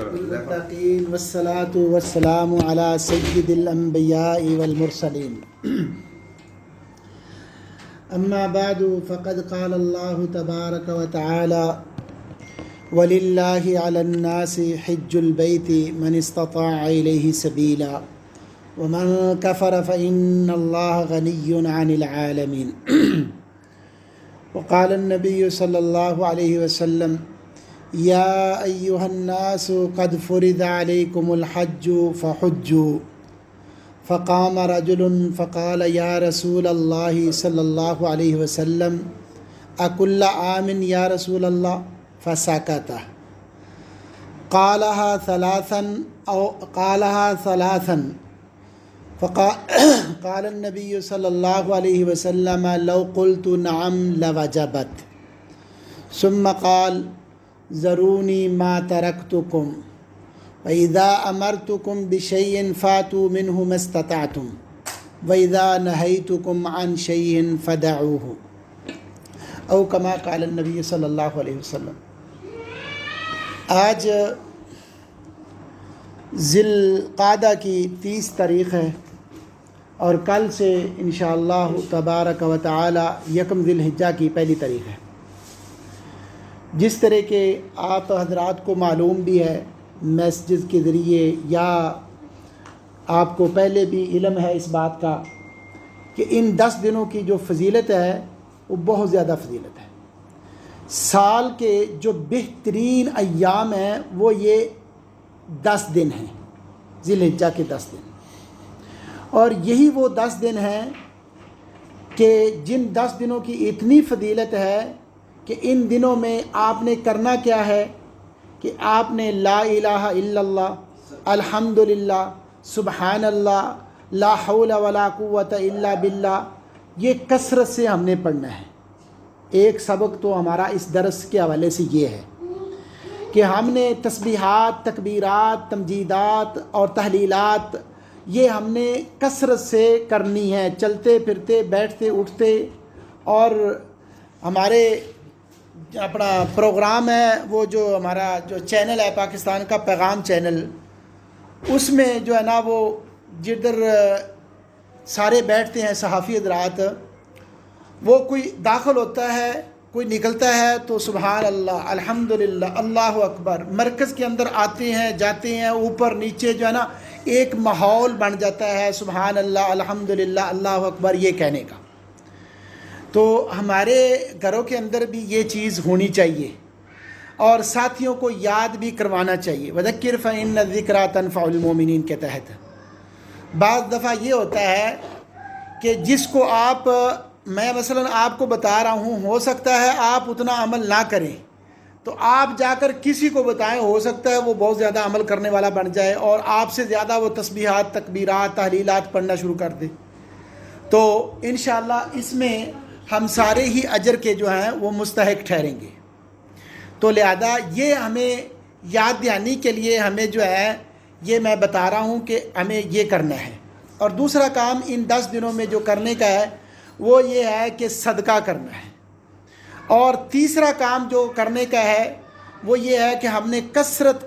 المتقين والصلاة والسلام على سيد الأنبياء والمرسلين أما بعد فقد قال الله تبارك وتعالى ولله على الناس حج البيت من استطاع إليه سبيلا ومن كفر فإن الله غني عن العالمين وقال النبي صلى الله عليه وسلم يا أيها الناس قد فرض عليكم الحج فحجوا فقام رجل فقال يا رسول الله صلى الله عليه وسلم أكل عام يا رسول الله فسكت قالها ثلاثا فقال النبي صلى الله عليه وسلم لو قلت نعم لوجبت ثم قال ذروني ما تركتكم وإذا أمرتكم بشيء فاتوا منه ما استطعتم وإذا نهيتكم عن شيء فدعوه او كما قال النبی صلی اللہ علیہ وسلم۔ آج ذی القعدہ کی 30 تاریخ ہے اور کل سے انشاءاللہ تبارک و تعالی یکم ذی الحجہ کی پہلی تاریخ ہے۔ جس طرح کہ آپ حضرات کو معلوم بھی ہے میسیجز کے ذریعے یا آپ کو پہلے بھی علم ہے اس بات کا کہ ان 10 دنوں کی جو فضیلت ہے وہ بہت زیادہ فضیلت ہے۔ سال کے جو بہترین ایام ہیں وہ یہ 10 دن ہیں، ذی الحجہ کے 10 دن، اور یہی وہ 10 دن ہیں کہ جن 10 دنوں کی اتنی فضیلت ہے کہ ان دنوں میں آپ نے کرنا کیا ہے کہ آپ نے لا الہ الا اللہ، الحمدللہ، سبحان اللہ، لا حول ولا قوت الا باللہ، یہ کثرت سے ہم نے پڑھنا ہے۔ ایک سبق تو ہمارا اس درس کے حوالے سے یہ ہے کہ ہم نے تسبیحات، تکبیرات، تمجیدات اور تحلیلات یہ ہم نے کثرت سے کرنی ہے، چلتے پھرتے، بیٹھتے اٹھتے۔ اور ہمارے اپنا پروگرام ہے وہ جو ہمارا جو چینل ہے پاکستان کا پیغام چینل، اس میں جو ہے نا وہ جدھر سارے بیٹھتے ہیں صحافی حضرات، وہ کوئی داخل ہوتا ہے کوئی نکلتا ہے تو سبحان اللہ، الحمدللہ، اللہ اکبر، مرکز کے اندر آتے ہیں جاتے ہیں، اوپر نیچے جو ہے نا ایک ماحول بن جاتا ہے سبحان اللہ، الحمدللہ، اللہ اکبر یہ کہنے کا۔ تو ہمارے گھروں کے اندر بھی یہ چیز ہونی چاہیے اور ساتھیوں کو یاد بھی کروانا چاہیے۔ وذکر فإن الذکریٰ تنفع المؤمنین کے تحت بعض دفعہ یہ ہوتا ہے کہ جس کو میں مثلا آپ کو بتا رہا ہوں، ہو سکتا ہے آپ اتنا عمل نہ کریں، تو آپ جا کر کسی کو بتائیں، ہو سکتا ہے وہ بہت زیادہ عمل کرنے والا بن جائے اور آپ سے زیادہ وہ تسبیحات، تکبیرات، تحلیلات پڑھنا شروع کر دے۔ تو انشاءاللہ اس میں ہم سارے ہی اجر کے جو ہیں وہ مستحق ٹھہریں گے۔ تو لہذا یہ ہمیں یاد دہانی کے لیے ہمیں جو ہے یہ میں بتا رہا ہوں کہ ہمیں یہ کرنا ہے۔ اور دوسرا کام ان 10 دنوں میں جو کرنے کا ہے وہ یہ ہے کہ صدقہ کرنا ہے۔ اور تیسرا کام جو کرنے کا ہے وہ یہ ہے کہ ہم نے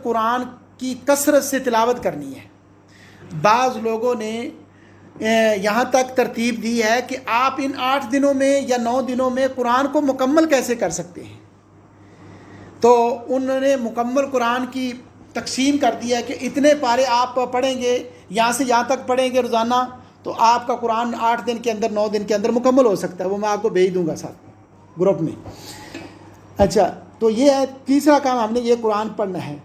قرآن کی کثرت سے تلاوت کرنی ہے۔ بعض لوگوں نے یہاں تک ترتیب دی ہے کہ آپ ان 8 دنوں میں یا 9 دنوں میں قرآن کو مکمل کیسے کر سکتے ہیں۔ تو انہوں نے مکمل قرآن کی تقسیم کر دیا ہے کہ اتنے پارے آپ پڑھیں گے، یہاں سے یہاں تک پڑھیں گے روزانہ، تو آپ کا قرآن 8 دن کے اندر، 9 دن کے اندر مکمل ہو سکتا ہے۔ وہ میں آپ کو بھیج دوں گا ساتھ گروپ میں۔ اچھا، تو یہ ہے تیسرا کام، ہم نے یہ قرآن پڑھنا ہے۔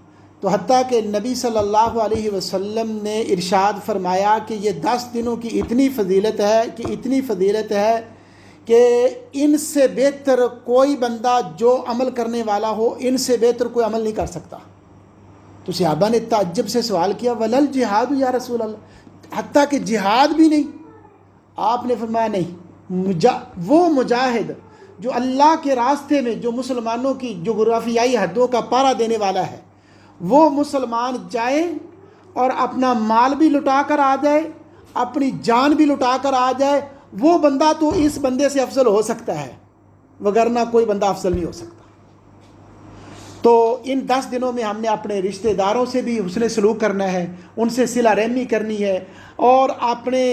تو حتیٰ کہ نبی صلی اللہ علیہ وسلم نے ارشاد فرمایا کہ یہ 10 دنوں کی اتنی فضیلت ہے کہ ان سے بہتر کوئی بندہ جو عمل کرنے والا ہو، ان سے بہتر کوئی عمل نہیں کر سکتا۔ تو صحابہ نے تعجب سے سوال کیا ولل جہاد یا رسول اللہ، حتیٰ کہ جہاد بھی نہیں؟ آپ نے فرمایا نہیں، وہ مجاہد جو اللہ کے راستے میں، جو مسلمانوں کی جغرافیائی حدوں کا پارا دینے والا ہے، وہ مسلمان جائے اور اپنا مال بھی لٹا کر آ جائے، اپنی جان بھی لٹا کر آ جائے، وہ بندہ تو اس بندے سے افضل ہو سکتا ہے، وگرنہ کوئی بندہ افضل نہیں ہو سکتا۔ تو ان 10 دنوں میں ہم نے اپنے رشتہ داروں سے بھی حسن سلوک کرنا ہے، ان سے صلہ رحمی کرنی ہے، اور اپنے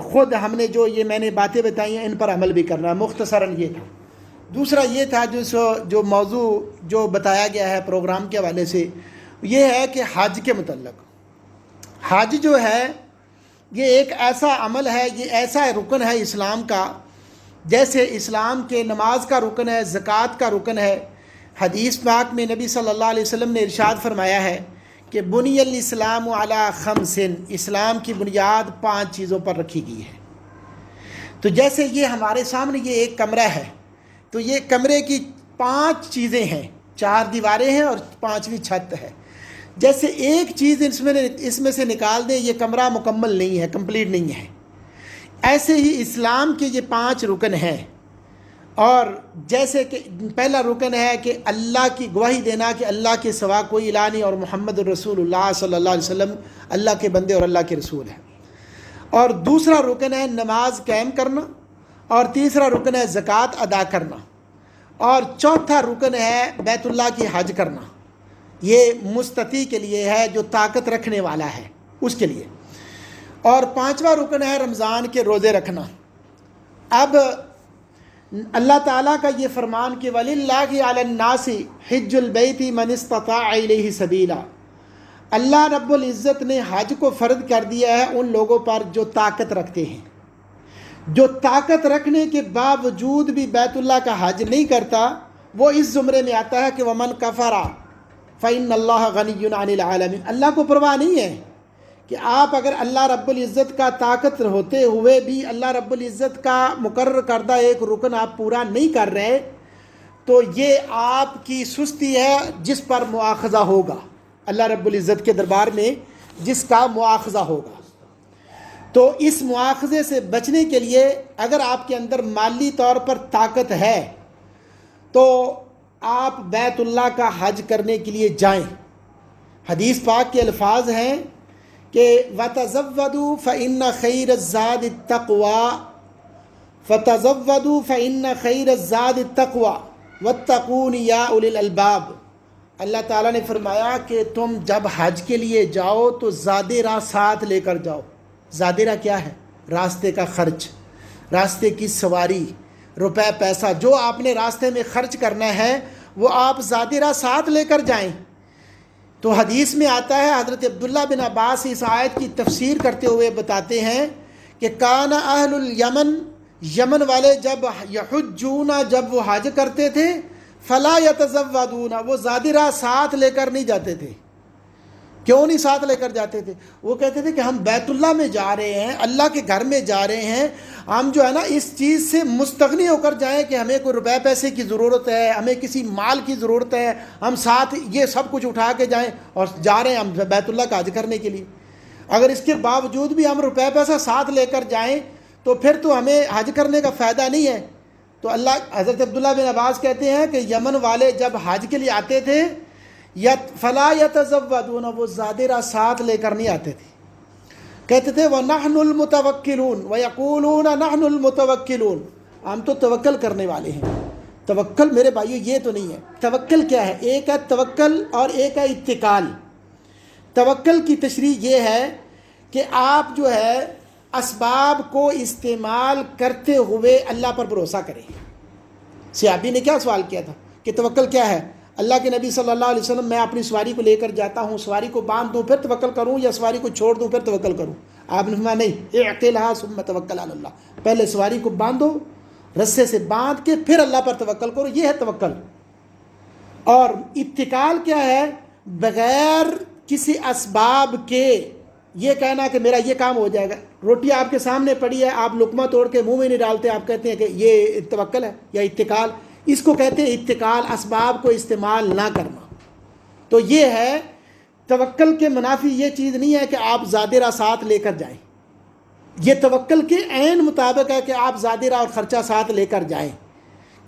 خود ہم نے جو یہ میں نے باتیں بتائی ہیں ان پر عمل بھی کرنا ہے۔ مختصراً یہ تھا۔ دوسرا یہ تھا جو موضوع جو بتایا گیا ہے پروگرام کے حوالے سے، یہ ہے کہ حج کے متعلق۔ حج جو ہے یہ ایک ایسا عمل ہے، یہ ایسا رکن ہے اسلام کا، جیسے اسلام کے نماز کا رکن ہے، زکوٰۃ کا رکن ہے۔ حدیث پاک میں نبی صلی اللہ علیہ وسلم نے ارشاد فرمایا ہے کہ بنی الاسلام علی خمس، اسلام کی بنیاد 5 چیزوں پر رکھی گئی ہے۔ تو جیسے یہ ہمارے سامنے یہ ایک کمرہ ہے، تو یہ کمرے کی 5 چیزیں ہیں، 4 دیواریں ہیں اور 5ویں چھت ہے۔ جیسے ایک چیز اس میں سے نکال دیں، یہ کمرہ مکمل نہیں ہے، کمپلیٹ نہیں ہے۔ ایسے ہی اسلام کے یہ 5 رکن ہیں، اور جیسے کہ پہلا رکن ہے کہ اللہ کی گواہی دینا کہ اللہ کے سوا کوئی الہ نہیں، اور محمد الرسول اللہ صلی اللہ علیہ وسلم اللہ کے بندے اور اللہ کے رسول ہیں۔ اور دوسرا رکن ہے نماز قائم کرنا، اور تیسرا رکن ہے زکوٰۃ ادا کرنا، اور چوتھا رکن ہے بیت اللہ کی حج کرنا۔ یہ مستطیع کے لیے ہے، جو طاقت رکھنے والا ہے اس کے لیے۔ اور 5واں رکن ہے رمضان کے روزے رکھنا۔ اب اللہ تعالیٰ کا یہ فرمان کہ وَلِلَّهِ عَلَى النَّاسِ حِجُّ الْبَيْتِ مَنِ اسْتَطَاعَ إِلَيْهِ سَبِيلًا، اللہ رب العزت نے حج کو فرض کر دیا ہے ان لوگوں پر جو طاقت رکھتے ہیں۔ جو طاقت رکھنے کے باوجود بھی بیت اللہ کا حج نہیں کرتا، وہ اس زمرے میں آتا ہے کہ وَمَنْ كَفَرَ فَإِنَّ اللَّهَ غَنِيٌّ عَنِ الْعَالَمِينَ۔ اللہ کو پرواہ نہیں ہے کہ آپ اگر اللہ رب العزت کا طاقت ہوتے ہوئے بھی اللہ رب العزت کا مقرر کردہ ایک رکن آپ پورا نہیں کر رہے، تو یہ آپ کی سستی ہے جس پر مواخذہ ہوگا، اللہ رب العزت کے دربار میں جس کا مواخذہ ہوگا۔ تو اس مواخذے سے بچنے کے لیے اگر آپ کے اندر مالی طور پر طاقت ہے تو آپ بیت اللہ کا حج کرنے کے لیے جائیں۔ حدیث پاک کے الفاظ ہیں کہ وَتَزَوَّدُوا فَإِنَّ خَيْرَ الزَّادِ التَّقْوَى فَتَزَوَّدُوا فَإِنَّ خَيْرَ الزَّادِ التَّقْوَى وَاتَّقُونِ يَا أُولِي الْأَلْبَابِ۔ اللہ تعالیٰ نے فرمایا کہ تم جب حج کے لیے جاؤ تو زاد راہ ساتھ لے کر جاؤ۔ زاد راہ کیا ہے؟ راستے کا خرچ، راستے کی سواری، روپے پیسہ جو آپ نے راستے میں خرچ کرنا ہے وہ آپ زاد راہ ساتھ لے کر جائیں۔ تو حدیث میں آتا ہے، حضرت عبداللہ بن عباس اس آیت کی تفسیر کرتے ہوئے بتاتے ہیں کہ کان اہل الیمن، یمن والے جب یحجون، جب وہ حج کرتے تھے، فلا یتزودون، وہ زاد راہ ساتھ لے کر نہیں جاتے تھے۔ کیوں نہیں ساتھ لے کر جاتے تھے؟ وہ کہتے تھے کہ ہم بیت اللہ میں جا رہے ہیں، اللہ کے گھر میں جا رہے ہیں، ہم جو ہے نا اس چیز سے مستغنی ہو کر جائیں کہ ہمیں کوئی روپے پیسے کی ضرورت ہے، ہمیں کسی مال کی ضرورت ہے، ہم ساتھ یہ سب کچھ اٹھا کے جائیں، اور جا رہے ہیں ہم بیت اللہ کا حج کرنے کے لیے۔ اگر اس کے باوجود بھی ہم روپے پیسہ ساتھ لے کر جائیں تو پھر تو ہمیں حج کرنے کا فائدہ نہیں ہے۔ تو حضرت عبداللہ بن عباس کہتے ہیں کہ یمن والے جب حج کے لیے آتے تھے فلا یتزودون، وہ زاد راہ ساتھ لے کر نہیں آتے تھے، کہتے تھے وَنَحْنُ الْمُتَوَكِّلُونَ وَيَقُولُونَ نَحْنُ الْمُتَوَكِّلُونَ، ہم تو توکل کرنے والے ہیں۔ توکل میرے بھائیو یہ تو نہیں ہے۔ توکل کیا ہے؟ ایک ہے توکل اور ایک ہے اتکال۔ توکل کی تشریح یہ ہے کہ آپ جو ہے اسباب کو استعمال کرتے ہوئے اللہ پر بھروسہ کریں۔ صحابی نے کیا سوال کیا تھا کہ توکل کیا ہے؟ اللہ کے نبی صلی اللہ علیہ وسلم، میں اپنی سواری کو لے کر جاتا ہوں، سواری کو باندھ دوں پھر توکل کروں، یا سواری کو چھوڑ دوں پھر توکل کروں؟ آپ نے فرمایا نہیں، اعقلها ثم توکل علی اللہ، پہلے سواری کو باندھو، رسے سے باندھ کے پھر اللہ پر توکل کرو، یہ ہے توکل۔ اور اتکال کیا ہے؟ بغیر کسی اسباب کے یہ کہنا کہ میرا یہ کام ہو جائے گا۔ روٹی آپ کے سامنے پڑی ہے، آپ لقمہ توڑ کے منہ میں نہیں ڈالتے، آپ کہتے ہیں کہ یہ توکل ہے یا اتکال؟ اس کو کہتے ہیں اتکال، اسباب کو استعمال نہ کرنا۔ تو یہ ہے توکل کے منافی یہ چیز نہیں ہے کہ آپ زاد راہ ساتھ لے کر جائیں، یہ توکل کے عین مطابق ہے کہ آپ زاد راہ اور خرچہ ساتھ لے کر جائیں۔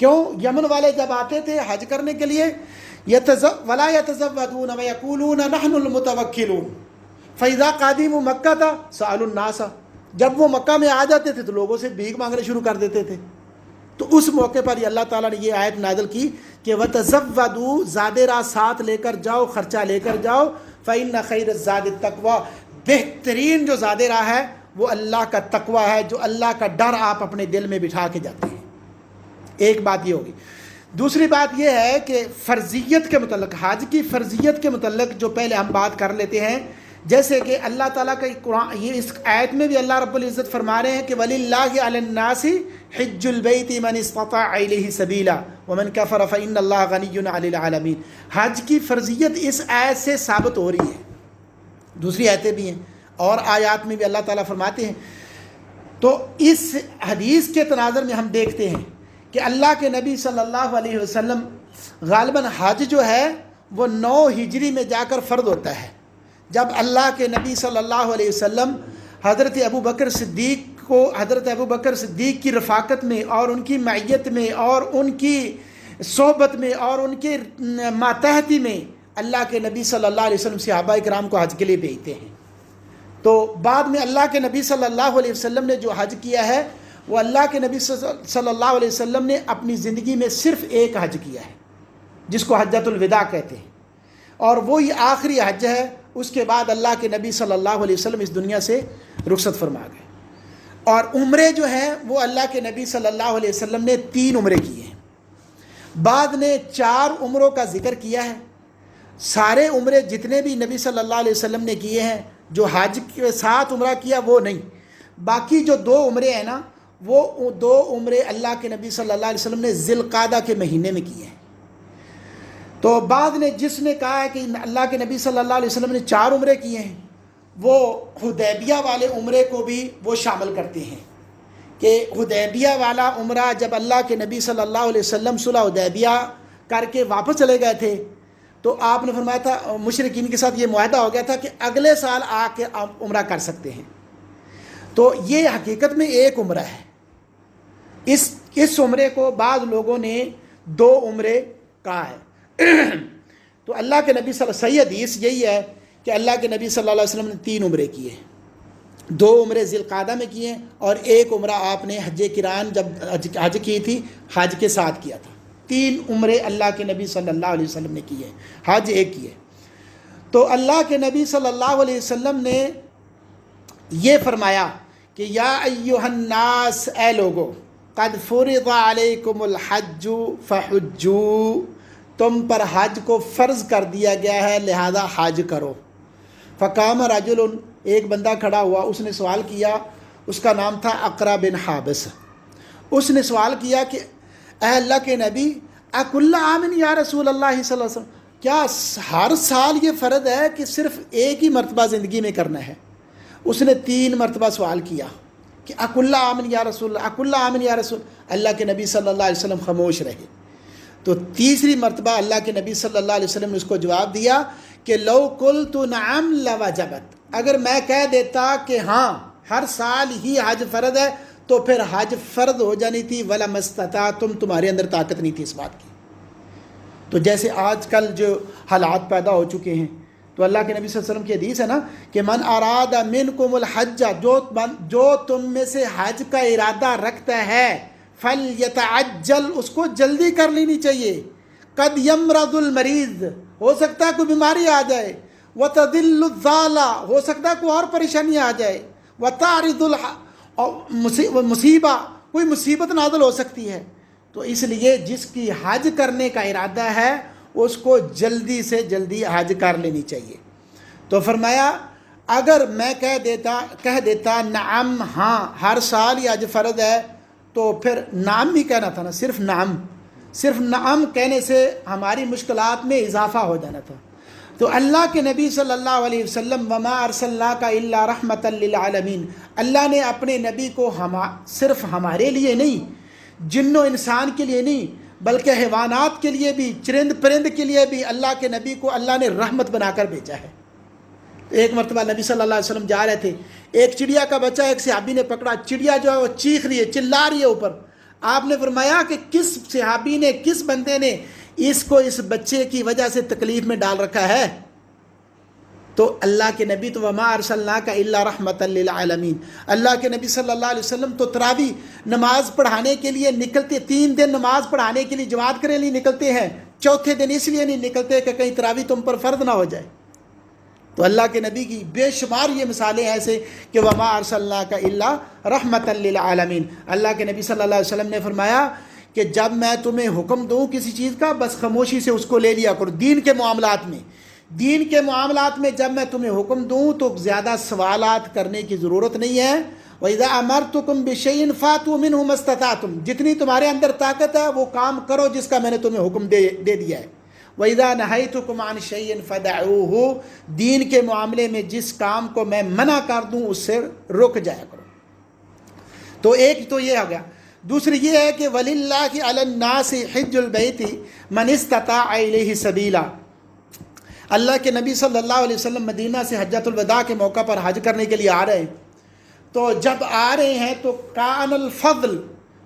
کیوں؟ یمن والے جب آتے تھے حج کرنے کے لیے، وَلَا يَتَزَوَّدُونَ وَيَقُولُونَ نَحْنُ الْمُتَوَكِّلُونَ فَإِذَا قَدِمُوا مَكَّةَ سَأَلُوا النَّاسَ، جب وہ مکہ میں آ جاتے تھے تو لوگوں سے بھیک مانگنے شروع کر دیتے تھے تو اس موقع پر یہ اللہ تعالیٰ نے یہ آیت نازل کی کہ وَتَزَوَّدُوا زاد راہ ساتھ لے کر جاؤ، خرچہ لے کر جاؤ، فَإِنَّ خَيْرَ الزَّادِ التَّقْوَىٰ، بہترین جو زاد راہ ہے وہ اللہ کا تقویٰ ہے، جو اللہ کا ڈر آپ اپنے دل میں بٹھا کے جاتے ہیں۔ ایک بات یہ ہوگی۔ دوسری بات یہ ہے کہ فرضیت کے متعلق، حج کی فرضیت کے متعلق جو پہلے ہم بات کر لیتے ہیں، جیسے کہ اللہ تعالیٰ کا قرآن، یہ اس آیت میں بھی اللہ رب العزت فرما رہے ہیں کہ وَلِلَّهِ عَلَى النَّاسِ حِجُّ الْبَيْتِ مَنِ اسْتَطَاعَ إِلَيْهِ سَبِيلًا وَمَنْ كَفَرَ فَإِنَّ اللَّهَ غَنِيٌّ عَنِ الْعَالَمِينَ۔ حج کی فرضیت اس آیت سے ثابت ہو رہی ہے، دوسری آیتیں بھی ہیں اور آیات میں بھی اللہ تعالیٰ فرماتے ہیں۔ تو اس حدیث کے تناظر میں ہم دیکھتے ہیں کہ اللہ کے نبی صلی اللہ علیہ وسلم غالباً حج جو ہے وہ 9 ہجری میں جا کر فرض ہوتا ہے، جب اللہ کے نبی صلی اللہ علیہ وسلم حضرت ابو بکر صدیق کی رفاقت میں اور ان کی معیت میں اور ان کی صحبت میں اور ان کے ماتحتی میں اللہ کے نبی صلی اللہ علیہ وسلم صحابہ کرام کو حج کے لیے بھیجتے ہیں۔ تو بعد میں اللہ کے نبی صلی اللہ علیہ وسلم نے جو حج کیا ہے وہ اللہ کے نبی صلی اللہ علیہ وسلم نے اپنی زندگی میں صرف ایک حج کیا ہے، جس کو حجۃ الوداع کہتے ہیں، اور وہی آخری حج ہے۔ اس کے بعد اللہ کے نبی صلی اللہ علیہ وسلم اس دنیا سے رخصت فرما گئے، اور عمرے جو ہیں وہ اللہ کے نبی صلی اللہ علیہ وسلم نے 3 عمرے کیے ہیں، بعد نے 4 عمروں کا ذکر کیا ہے۔ سارے عمرے جتنے بھی نبی صلی اللہ علیہ وسلم نے کیے ہیں، جو حج کے ساتھ عمرہ کیا وہ نہیں، باقی جو 2 عمرے ہیں نا، وہ 2 عمرے اللہ کے نبی صلی اللہ علیہ وسلم نے ذی القعدہ کے مہینے میں کیے ہیں۔ تو بعد نے جس نے کہا ہے کہ اللہ کے نبی صلی اللہ علیہ وسلم نے 4 عمرے کیے ہیں، وہ حدیبیہ والے عمرے کو بھی وہ شامل کرتے ہیں کہ حدیبیہ والا عمرہ جب اللہ کے نبی صلی اللہ علیہ وسلم صلح حدیبیہ کر کے واپس چلے گئے تھے، تو آپ نے فرمایا تھا، مشرکین کے ساتھ یہ معاہدہ ہو گیا تھا کہ اگلے سال آ کے آپ عمرہ کر سکتے ہیں۔ تو یہ حقیقت میں ایک عمرہ ہے۔ اس عمرے کو بعض لوگوں نے 2 عمرے کہا ہے۔ تو اللہ کے نبی صحیح حدیث یہی ہے کہ اللہ کے نبی صلی اللہ علیہ وسلم نے 3 عمرے کیے، 2 عمرے ذی القعدہ میں کیے اور ایک عمرہ آپ نے حج قران جب حج کی تھی حج کے ساتھ کیا تھا۔ 3 عمرے اللہ کے نبی صلی اللہ علیہ وسلم نے کیے، حج ایک کیے۔ تو اللہ کے نبی صلی اللہ علیہ وسلم نے یہ فرمایا کہ یا ایھا الناس، اے لوگو، قد فرض علیکم الحج فحجوا، تم پر حج کو فرض کر دیا گیا ہے لہذا حج کرو۔ فقام رجل، ایک بندہ کھڑا ہوا، اس نے سوال کیا، اس کا نام تھا اقرا بن حابس۔ اس نے سوال کیا کہ اے اللہ کے نبی، اکل عام یا رسول اللہ صلی اللہ علیہ وسلم، کیا ہر سال یہ فرض ہے کہ صرف ایک ہی مرتبہ زندگی میں کرنا ہے؟ اس نے 3 مرتبہ سوال کیا کہ اکل عام یا رسول اللہ، اکل عام یا رسول اللہ کے نبی صلی اللہ علیہ وسلم خاموش رہے۔ تو تیسری مرتبہ اللہ کے نبی صلی اللہ علیہ وسلم نے اس کو جواب دیا کہ لو قلت نعم لوجبت، اگر میں کہہ دیتا کہ ہاں ہر سال ہی حج فرض ہے تو پھر حج فرض ہو جانی تھی، ولا مستطعتم، تمہارے اندر طاقت نہیں تھی اس بات کی۔ تو جیسے آج کل جو حالات پیدا ہو چکے ہیں، تو اللہ کے نبی صلی اللہ علیہ وسلم کی حدیث ہے نا کہ من اراد منکم الحج، جو تم میں سے حج کا ارادہ رکھتا ہے، فلیتعجل، اس کو جلدی کر لینی چاہیے۔ قد یمرض المریض، ہو سکتا ہے کوئی بیماری آ جائے، وتذل الضالہ، ہو سکتا ہے کوئی اور پریشانی آ جائے، وتعرض مصیبہ، کوئی مصیبت نازل ہو سکتی ہے۔ تو اس لیے جس کی حج کرنے کا ارادہ ہے اس کو جلدی سے جلدی حج کر لینی چاہیے۔ تو فرمایا اگر میں کہہ دیتا نعم، ہاں ہر سال یہ حج فرض ہے، تو پھر نعم بھی کہنا تھا نا، صرف نعم کہنے سے ہماری مشکلات میں اضافہ ہو جانا تھا۔ تو اللہ کے نبی صلی اللہ علیہ وسلم وما ارسلناک الا رحمتا للعالمین، اللہ نے اپنے نبی کو صرف ہمارے لیے نہیں، جن و انسان کے لیے نہیں، بلکہ حیوانات کے لیے بھی، چرند پرند کے لیے بھی اللہ کے نبی کو اللہ نے رحمت بنا کر بھیجا ہے۔ ایک مرتبہ نبی صلی اللہ علیہ وسلم جا رہے تھے، ایک چڑیا کا بچہ ایک صحابی نے پکڑا، چڑیا جو ہے وہ چیخ رہی ہے، چلا رہی ہے اوپر۔ آپ نے فرمایا کہ کس صحابی نے، کس بندے نے اس کو اس بچے کی وجہ سے تکلیف میں ڈال رکھا ہے؟ تو اللہ کے نبی تو وما ارسلناک الا رحمۃ للعالمین، اللہ کے نبی صلی اللہ علیہ وسلم تو تراویح نماز پڑھانے کے لیے نکلتے، 3 دن نماز پڑھانے کے لیے جماعت کرنے لیے نکلتے ہیں، چوتھے دن اس لیے نہیں نکلتے کہ کہیں تراویح تم پر فرض نہ ہو جائے۔ تو اللہ کے نبی کی بے شمار یہ مثالیں ایسے کہ وما ارسلناک الا رحمۃ للعالمین۔ اللہ کے نبی صلی اللہ علیہ وسلم نے فرمایا کہ جب میں تمہیں حکم دوں کسی چیز کا، بس خاموشی سے اس کو لے لیا کرو۔ دین کے معاملات میں جب میں تمہیں حکم دوں تو زیادہ سوالات کرنے کی ضرورت نہیں ہے۔ وَإِذَا أَمَرْتُكُمْ بِشَيْءٍ فَأْتُوا مِنْهُ مَا اسْتَطَعْتُمْ، جتنی تمہارے اندر طاقت ہے وہ کام کرو جس کا میں نے تمہیں حکم دے دیا ہے۔ وَإِذَا نَهَيْتُكُمْ عَنْ شَيْءٍ فَدَعُوهُ، دین کے معاملے میں جس کام کو میں منع کر دوں اس سے رک جایا کرو۔ تو ایک تو یہ آ گیا۔ دوسری یہ ہے کہ وَلِلَّهِ عَلَى النَّاسِ حِجُّ الْبَيْتِ مَنِ اسْتَطَاعَ إِلَيْهِ سَبِيلًا، اللہ کے نبی صلی اللہ علیہ وسلم مدینہ سے حجۃ الوداع کے موقع پر حج کرنے کے لیے آ رہے ہیں، تو جب آ رہے ہیں تو کان الفضل،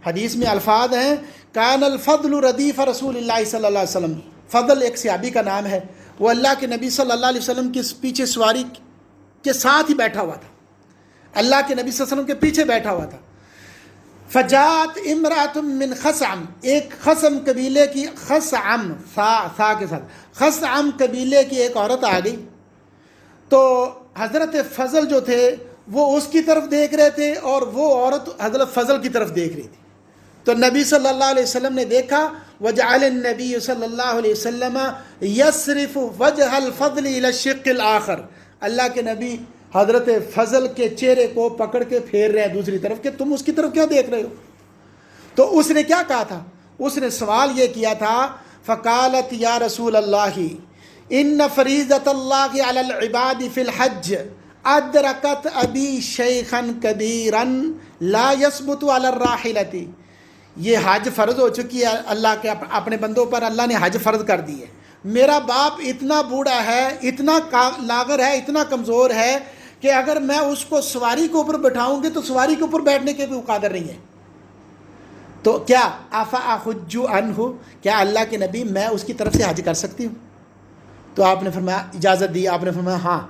حدیث میں الفاظ ہیں کان الفضل ردیف رسول اللہ صلی اللہ علیہ وسلم، فضل ایک صحابی کا نام ہے، وہ اللہ کے نبی صلی اللہ علیہ وسلم کے پیچھے سواری کے ساتھ ہی بیٹھا ہوا تھا، اللہ کے نبی صلی اللہ علیہ وسلم کے پیچھے بیٹھا ہوا تھا۔ فجات امرات من خثعم، ایک خثعم قبیلے کی، خثعم ثا کے ساتھ، خثعم قبیلے کی ایک عورت آ گئی، تو حضرت فضل جو تھے وہ اس کی طرف دیکھ رہے تھے اور وہ عورت حضرت فضل کی طرف دیکھ رہی تھی۔ تو نبی صلی اللہ علیہ وسلم نے دیکھا، وجعل النبی صلی اللہ علیہ وسلم یصرف وجہ الفضل الی الشق الاخر، اللہ کے نبی حضرت فضل کے چہرے کو پکڑ کے پھیر رہے ہیں دوسری طرف کہ تم اس کی طرف کیوں دیکھ رہے ہو؟ تو اس نے کیا کہا تھا؟ اس نے سوال یہ کیا تھا، فقالت یا رسول اللہ ان فریضۃ اللہ علی العباد فی الحج ادرکت ابی شیخا کبیرا لا یثبت علی الراحلۃ، یہ حج فرض ہو چکی ہے، اللہ کے اپنے بندوں پر اللہ نے حج فرض کر دی ہے، میرا باپ اتنا بوڑھا ہے، اتنا لاغر ہے، اتنا کمزور ہے کہ اگر میں اس کو سواری کے اوپر بٹھاؤں گی تو سواری کے اوپر بیٹھنے کے بھی وہ قادر نہیں ہے، تو کیا افاحج عنہ، کیا اللہ کے نبی میں اس کی طرف سے حج کر سکتی ہوں؟ تو آپ نے فرمایا اجازت دی، آپ نے فرمایا ہاں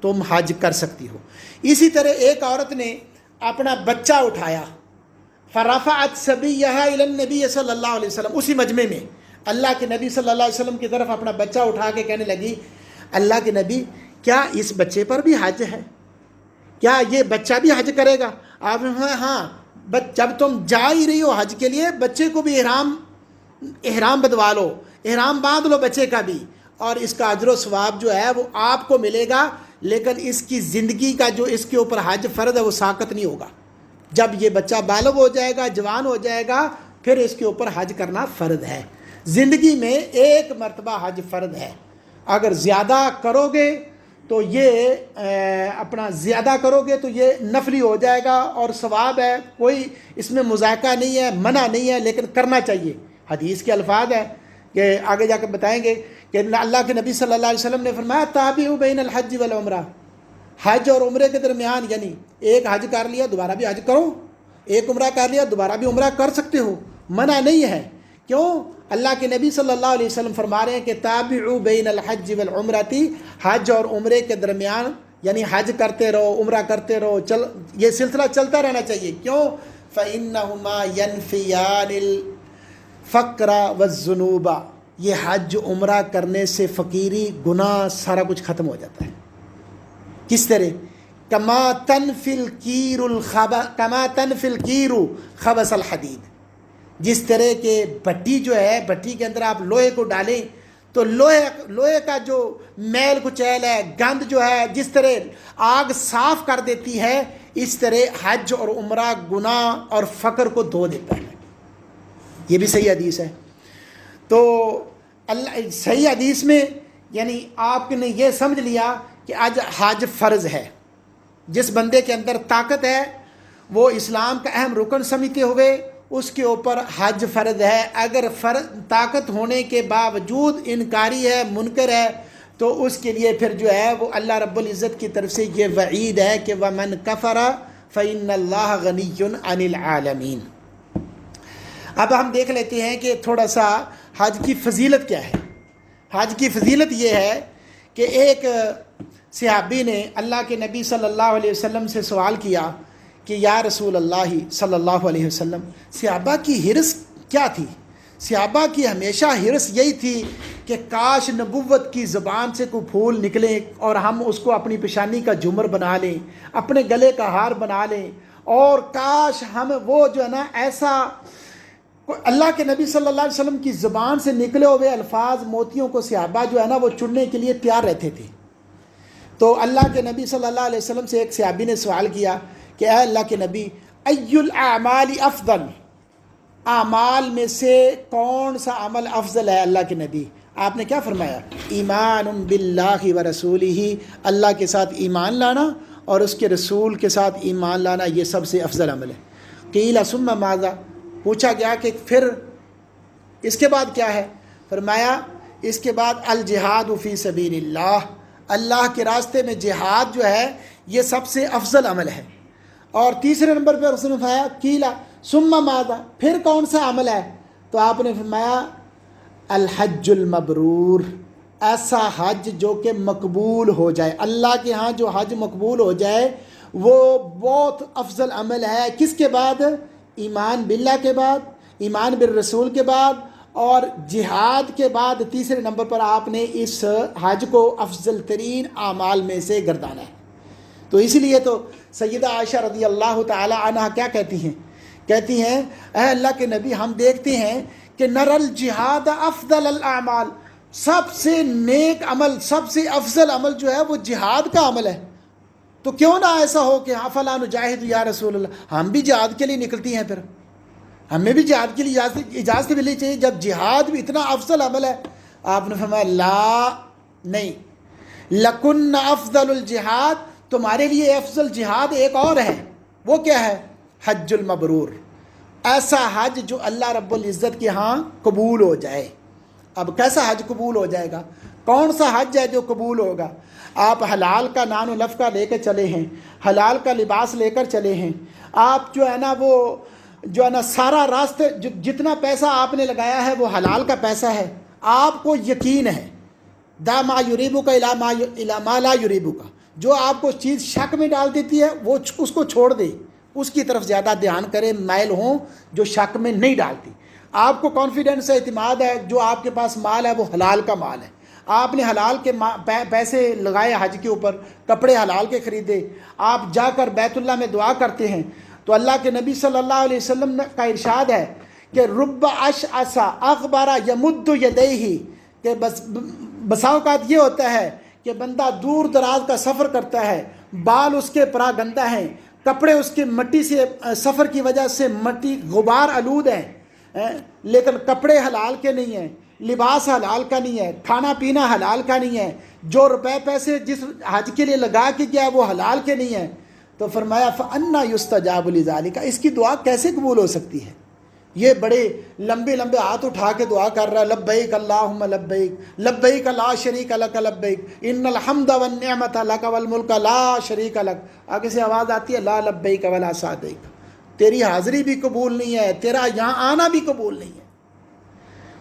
تم حج کر سکتی ہو۔ اسی طرح ایک عورت نے اپنا بچہ اٹھایا، فرفعت صبیہا الی النبی صلی اللہ علیہ وسلم، اسی مجمع میں اللہ کے نبی صلی اللہ علیہ وسلم کی طرف اپنا بچہ اٹھا کے کہنے لگی، اللہ کے نبی کیا اس بچے پر بھی حج ہے؟ کیا یہ بچہ بھی حج کرے گا؟ آپ نے فرمایا ہاں، جب تم جا ہی رہی ہو حج کے لیے بچے کو بھی احرام بدوا لو، احرام باندھ لو بچے کا بھی، اور اس کا اجر و ثواب جو ہے وہ آپ کو ملے گا، لیکن اس کی زندگی کا جو اس کے اوپر حج فرض ہے وہ ساقط نہیں ہوگا، جب یہ بچہ بالغ ہو جائے گا، جوان ہو جائے گا، پھر اس کے اوپر حج کرنا فرض ہے، زندگی میں ایک مرتبہ حج فرض ہے، اگر زیادہ کرو گے تو یہ زیادہ کرو گے تو یہ نفلی ہو جائے گا اور ثواب ہے، کوئی اس میں مذائقہ نہیں ہے، منع نہیں ہے، لیکن کرنا چاہیے۔ حدیث کے الفاظ ہے کہ آگے جا کے بتائیں گے کہ اللہ کے نبی صلی اللہ علیہ وسلم نے فرمایا تابعوا بین الحج والعمرہ، حج اور عمرے کے درمیان، یعنی ایک حج کر لیا دوبارہ بھی حج کرو، ایک عمرہ کر لیا دوبارہ بھی عمرہ کر سکتے ہو، منع نہیں ہے۔ کیوں؟ اللہ کے نبی صلی اللہ علیہ وسلم فرما رہے ہیں کہ تابعوا بین الحج والعمرۃ، حج اور عمرے کے درمیان یعنی حج کرتے رہو، عمرہ کرتے رہو، یہ سلسلہ چلتا رہنا چاہیے۔ کیوں؟ فإنہما ینفیان الفقر والذنوب، یہ حج عمرہ کرنے سے فقیری، گناہ، سارا کچھ ختم ہو جاتا ہے۔ کس طرح؟ کما تنفی الکیر خبث الحدید، جس طرح کہ بھٹی جو ہے، بھٹی کے اندر آپ لوہے کو ڈالیں تو لوہے کا جو میل کچیل ہے، گند جو ہے، جس طرح آگ صاف کر دیتی ہے، اس طرح حج اور عمرہ گناہ اور فقر کو دھو دیتا ہے۔ یہ بھی صحیح حدیث ہے۔ تو صحیح حدیث میں یعنی آپ نے یہ سمجھ لیا کہ آج حج فرض ہے، جس بندے کے اندر طاقت ہے وہ اسلام کا اہم رکن سمجھتے ہوئے اس کے اوپر حج فرض ہے، اگر طاقت ہونے کے باوجود انکاری ہے، منکر ہے، تو اس کے لیے پھر جو ہے وہ اللہ رب العزت کی طرف سے یہ وعید ہے کہ وَمَنْ كَفَرَ فَإِنَّ اللَّهَ غَنِيٌّ عَنِ الْعَالَمِينَ۔ اب ہم دیکھ لیتے ہیں کہ تھوڑا سا حج کی فضیلت کیا ہے۔ حج کی فضیلت یہ ہے کہ ایک صحابی نے اللہ کے نبی صلی اللہ علیہ وسلم سے سوال کیا کہ یا رسول اللہ صلی اللہ علیہ وسلم، صحابہ کی حرص کیا تھی؟ صحابہ کی ہمیشہ حرص یہی تھی کہ کاش نبوت کی زبان سے کوئی پھول نکلے اور ہم اس کو اپنی پیشانی کا جھومر بنا لیں، اپنے گلے کا ہار بنا لیں، اور کاش ہم وہ جو ہے نا ایسا اللہ کے نبی صلی اللہ علیہ وسلم کی زبان سے نکلے ہوئے الفاظ موتیوں کو صحابہ جو ہے نا وہ چننے کے لیے تیار رہتے تھے۔ تو اللہ کے نبی صلی اللہ علیہ وسلم سے ایک صحابی نے سوال کیا کہ اے اللہ کے نبی، ای الاعمال افضل، اعمال میں سے کون سا عمل افضل ہے اللہ کے نبی؟ آپ نے کیا فرمایا؟ ایمان باللہ و رسولہ، اللہ کے ساتھ ایمان لانا اور اس کے رسول کے ساتھ ایمان لانا یہ سب سے افضل عمل ہے۔ قیل ثم ماذا، پوچھا گیا کہ پھر اس کے بعد کیا ہے؟ فرمایا اس کے بعد الجہاد فی سبیل اللہ، اللہ کے راستے میں جہاد جو ہے یہ سب سے افضل عمل ہے۔ اور تیسرے نمبر پر اس نے فرمایا قیل ثم ماذا، پھر کون سا عمل ہے؟ تو آپ نے فرمایا الحج المبرور، ایسا حج جو کہ مقبول ہو جائے، اللہ کے ہاں جو حج مقبول ہو جائے وہ بہت افضل عمل ہے۔ کس کے بعد؟ ایمان باللہ کے بعد، ایمان بالرسول کے بعد، اور جہاد کے بعد تیسرے نمبر پر آپ نے اس حج کو افضل ترین اعمال میں سے گردانا ہے۔ تو اسی لیے تو سیدہ عائشہ رضی اللہ تعالی عنہ کیا کہتی ہیں اے اللہ کے نبی، ہم دیکھتے ہیں کہ نر الجہاد افضل الاعمال، سب سے نیک عمل، سب سے افضل عمل جو ہے وہ جہاد کا عمل ہے۔ تو کیوں نہ ایسا ہو کہ افلا نجاہد یا رسول اللہ، ہم بھی جہاد کے لیے نکلتی ہیں، پھر ہمیں بھی جہاد کے لیے اجازت ملنی چاہیے جب جہاد بھی اتنا افضل عمل ہے۔ آپ نے فرمایا لا، نہیں، لکن افضل الجہاد، تمہارے لیے افضل جہاد ایک اور ہے، وہ کیا ہے؟ حج المبرور، ایسا حج جو اللہ رب العزت کے ہاں قبول ہو جائے۔ اب کیسا حج قبول ہو جائے گا؟ کون سا حج ہے جو قبول ہوگا؟ آپ حلال کا نان و نفقہ لے کے چلے ہیں، حلال کا لباس لے کر چلے ہیں، آپ جو ہے نا وہ جو ہے نا سارا راستے جتنا پیسہ آپ نے لگایا ہے وہ حلال کا پیسہ ہے، آپ کو یقین ہے دا ما یریبک الی ما لا یریبک، جو آپ کو چیز شک میں ڈال دیتی ہے وہ اس کو چھوڑ دے، اس کی طرف زیادہ دھیان کرے، مائل ہوں جو شک میں نہیں ڈالتی۔ آپ کو کانفیڈنس ہے، اعتماد ہے، جو آپ کے پاس مال ہے وہ حلال کا مال ہے، آپ نے حلال کے پیسے لگائے حج کے اوپر، کپڑے حلال کے خریدے، آپ جا کر بیت اللہ میں دعا کرتے ہیں، تو اللہ کے نبی صلی اللہ علیہ وسلم کا ارشاد ہے کہ رب اشعث اغبر یمد یدیہ، کہ بسا اوقات یہ ہوتا ہے کہ بندہ دور دراز کا سفر کرتا ہے، بال اس کے پرا گندہ ہیں، کپڑے اس کے مٹی سے سفر کی وجہ سے مٹی غبار آلود ہیں، لیکن کپڑے حلال کے نہیں ہیں، لباس حلال کا نہیں ہے، کھانا پینا حلال کا نہیں ہے، جو روپے پیسے جس حج کے لیے لگا کے گیا وہ حلال کے نہیں ہیں۔ تو فرمایا فَأَنَّا يُسْتَجَابُ لِذَلِكَ، اس کی دعا کیسے قبول ہو سکتی ہے؟ یہ بڑے لمبے لمبے ہاتھ اٹھا کے دعا کر رہا ہے، لبیک اللہم لبیک، لبیک لا شریک لک لبیک، ان الحمد والنعمت لک والملک لا شریک لک، آگے سے آواز آتی ہے لا لبیک ولا سعدیک، تیری حاضری بھی قبول نہیں ہے، تیرا یہاں آنا بھی قبول نہیں ہے۔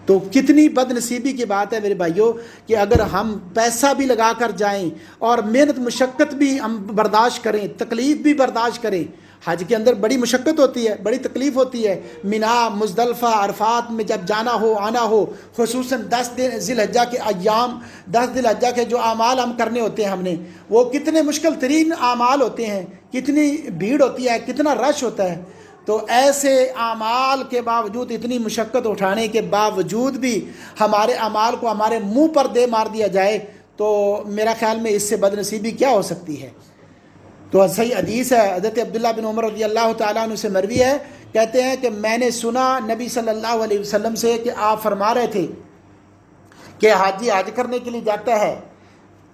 تو کتنی بد نصیبی کی بات ہے میرے بھائیوں کہ اگر ہم پیسہ بھی لگا کر جائیں اور محنت مشقت بھی ہم برداشت کریں، تکلیف بھی برداشت کریں، حج کے اندر بڑی مشقت ہوتی ہے، بڑی تکلیف ہوتی ہے، مینا، مزدلفہ، عرفات میں جب جانا ہو آنا ہو، خصوصاً 10 ذی الحجہ کے ایام، 10 ذی الحجہ کے جو اعمال ہم کرنے ہوتے ہیں ہم نے، وہ کتنے مشکل ترین اعمال ہوتے ہیں، کتنی بھیڑ ہوتی ہے، کتنا رش ہوتا ہے۔ تو ایسے اعمال کے باوجود، اتنی مشقت اٹھانے کے باوجود بھی ہمارے اعمال کو ہمارے منہ پر دے مار دیا جائے تو میرا خیال میں اس سے بد نصیبی کیا ہو سکتی ہے؟ تو صحیح حدیث ہے، حضرت عبداللہ بن عمر رضی اللہ تعالیٰ عنہ سے مروی ہے، کہتے ہیں کہ میں نے سنا نبی صلی اللہ علیہ وسلم سے کہ آپ فرما رہے تھے کہ حاجی حج کرنے کے لیے جاتا ہے،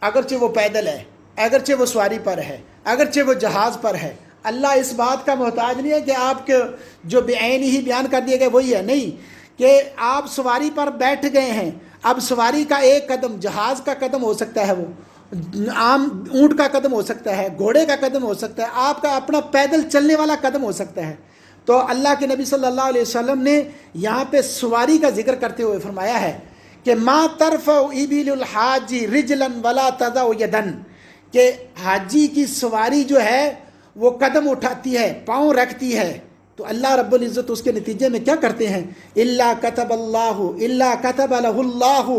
اگرچہ وہ پیدل ہے، اگرچہ وہ سواری پر ہے، اگرچہ وہ جہاز پر ہے، اللہ اس بات کا محتاج نہیں ہے کہ آپ کے جو بعین ہی بیان کر دیے گئے وہی ہے، نہیں، کہ آپ سواری پر بیٹھ گئے ہیں، اب سواری کا ایک قدم جہاز کا قدم ہو سکتا ہے، وہ عام اونٹ کا قدم ہو سکتا ہے، گھوڑے کا قدم ہو سکتا ہے، آپ کا اپنا پیدل چلنے والا قدم ہو سکتا ہے۔ تو اللہ کے نبی صلی اللہ علیہ وسلم نے یہاں پہ سواری کا ذکر کرتے ہوئے فرمایا ہے کہ ما ترفع ابل الحاج رجلن ولا تضع یدن، کہ حاجی کی سواری جو ہے وہ قدم اٹھاتی ہے، پاؤں رکھتی ہے، تو اللہ رب العزت اس کے نتیجے میں کیا کرتے ہیں؟ الا کتب لہ اللہ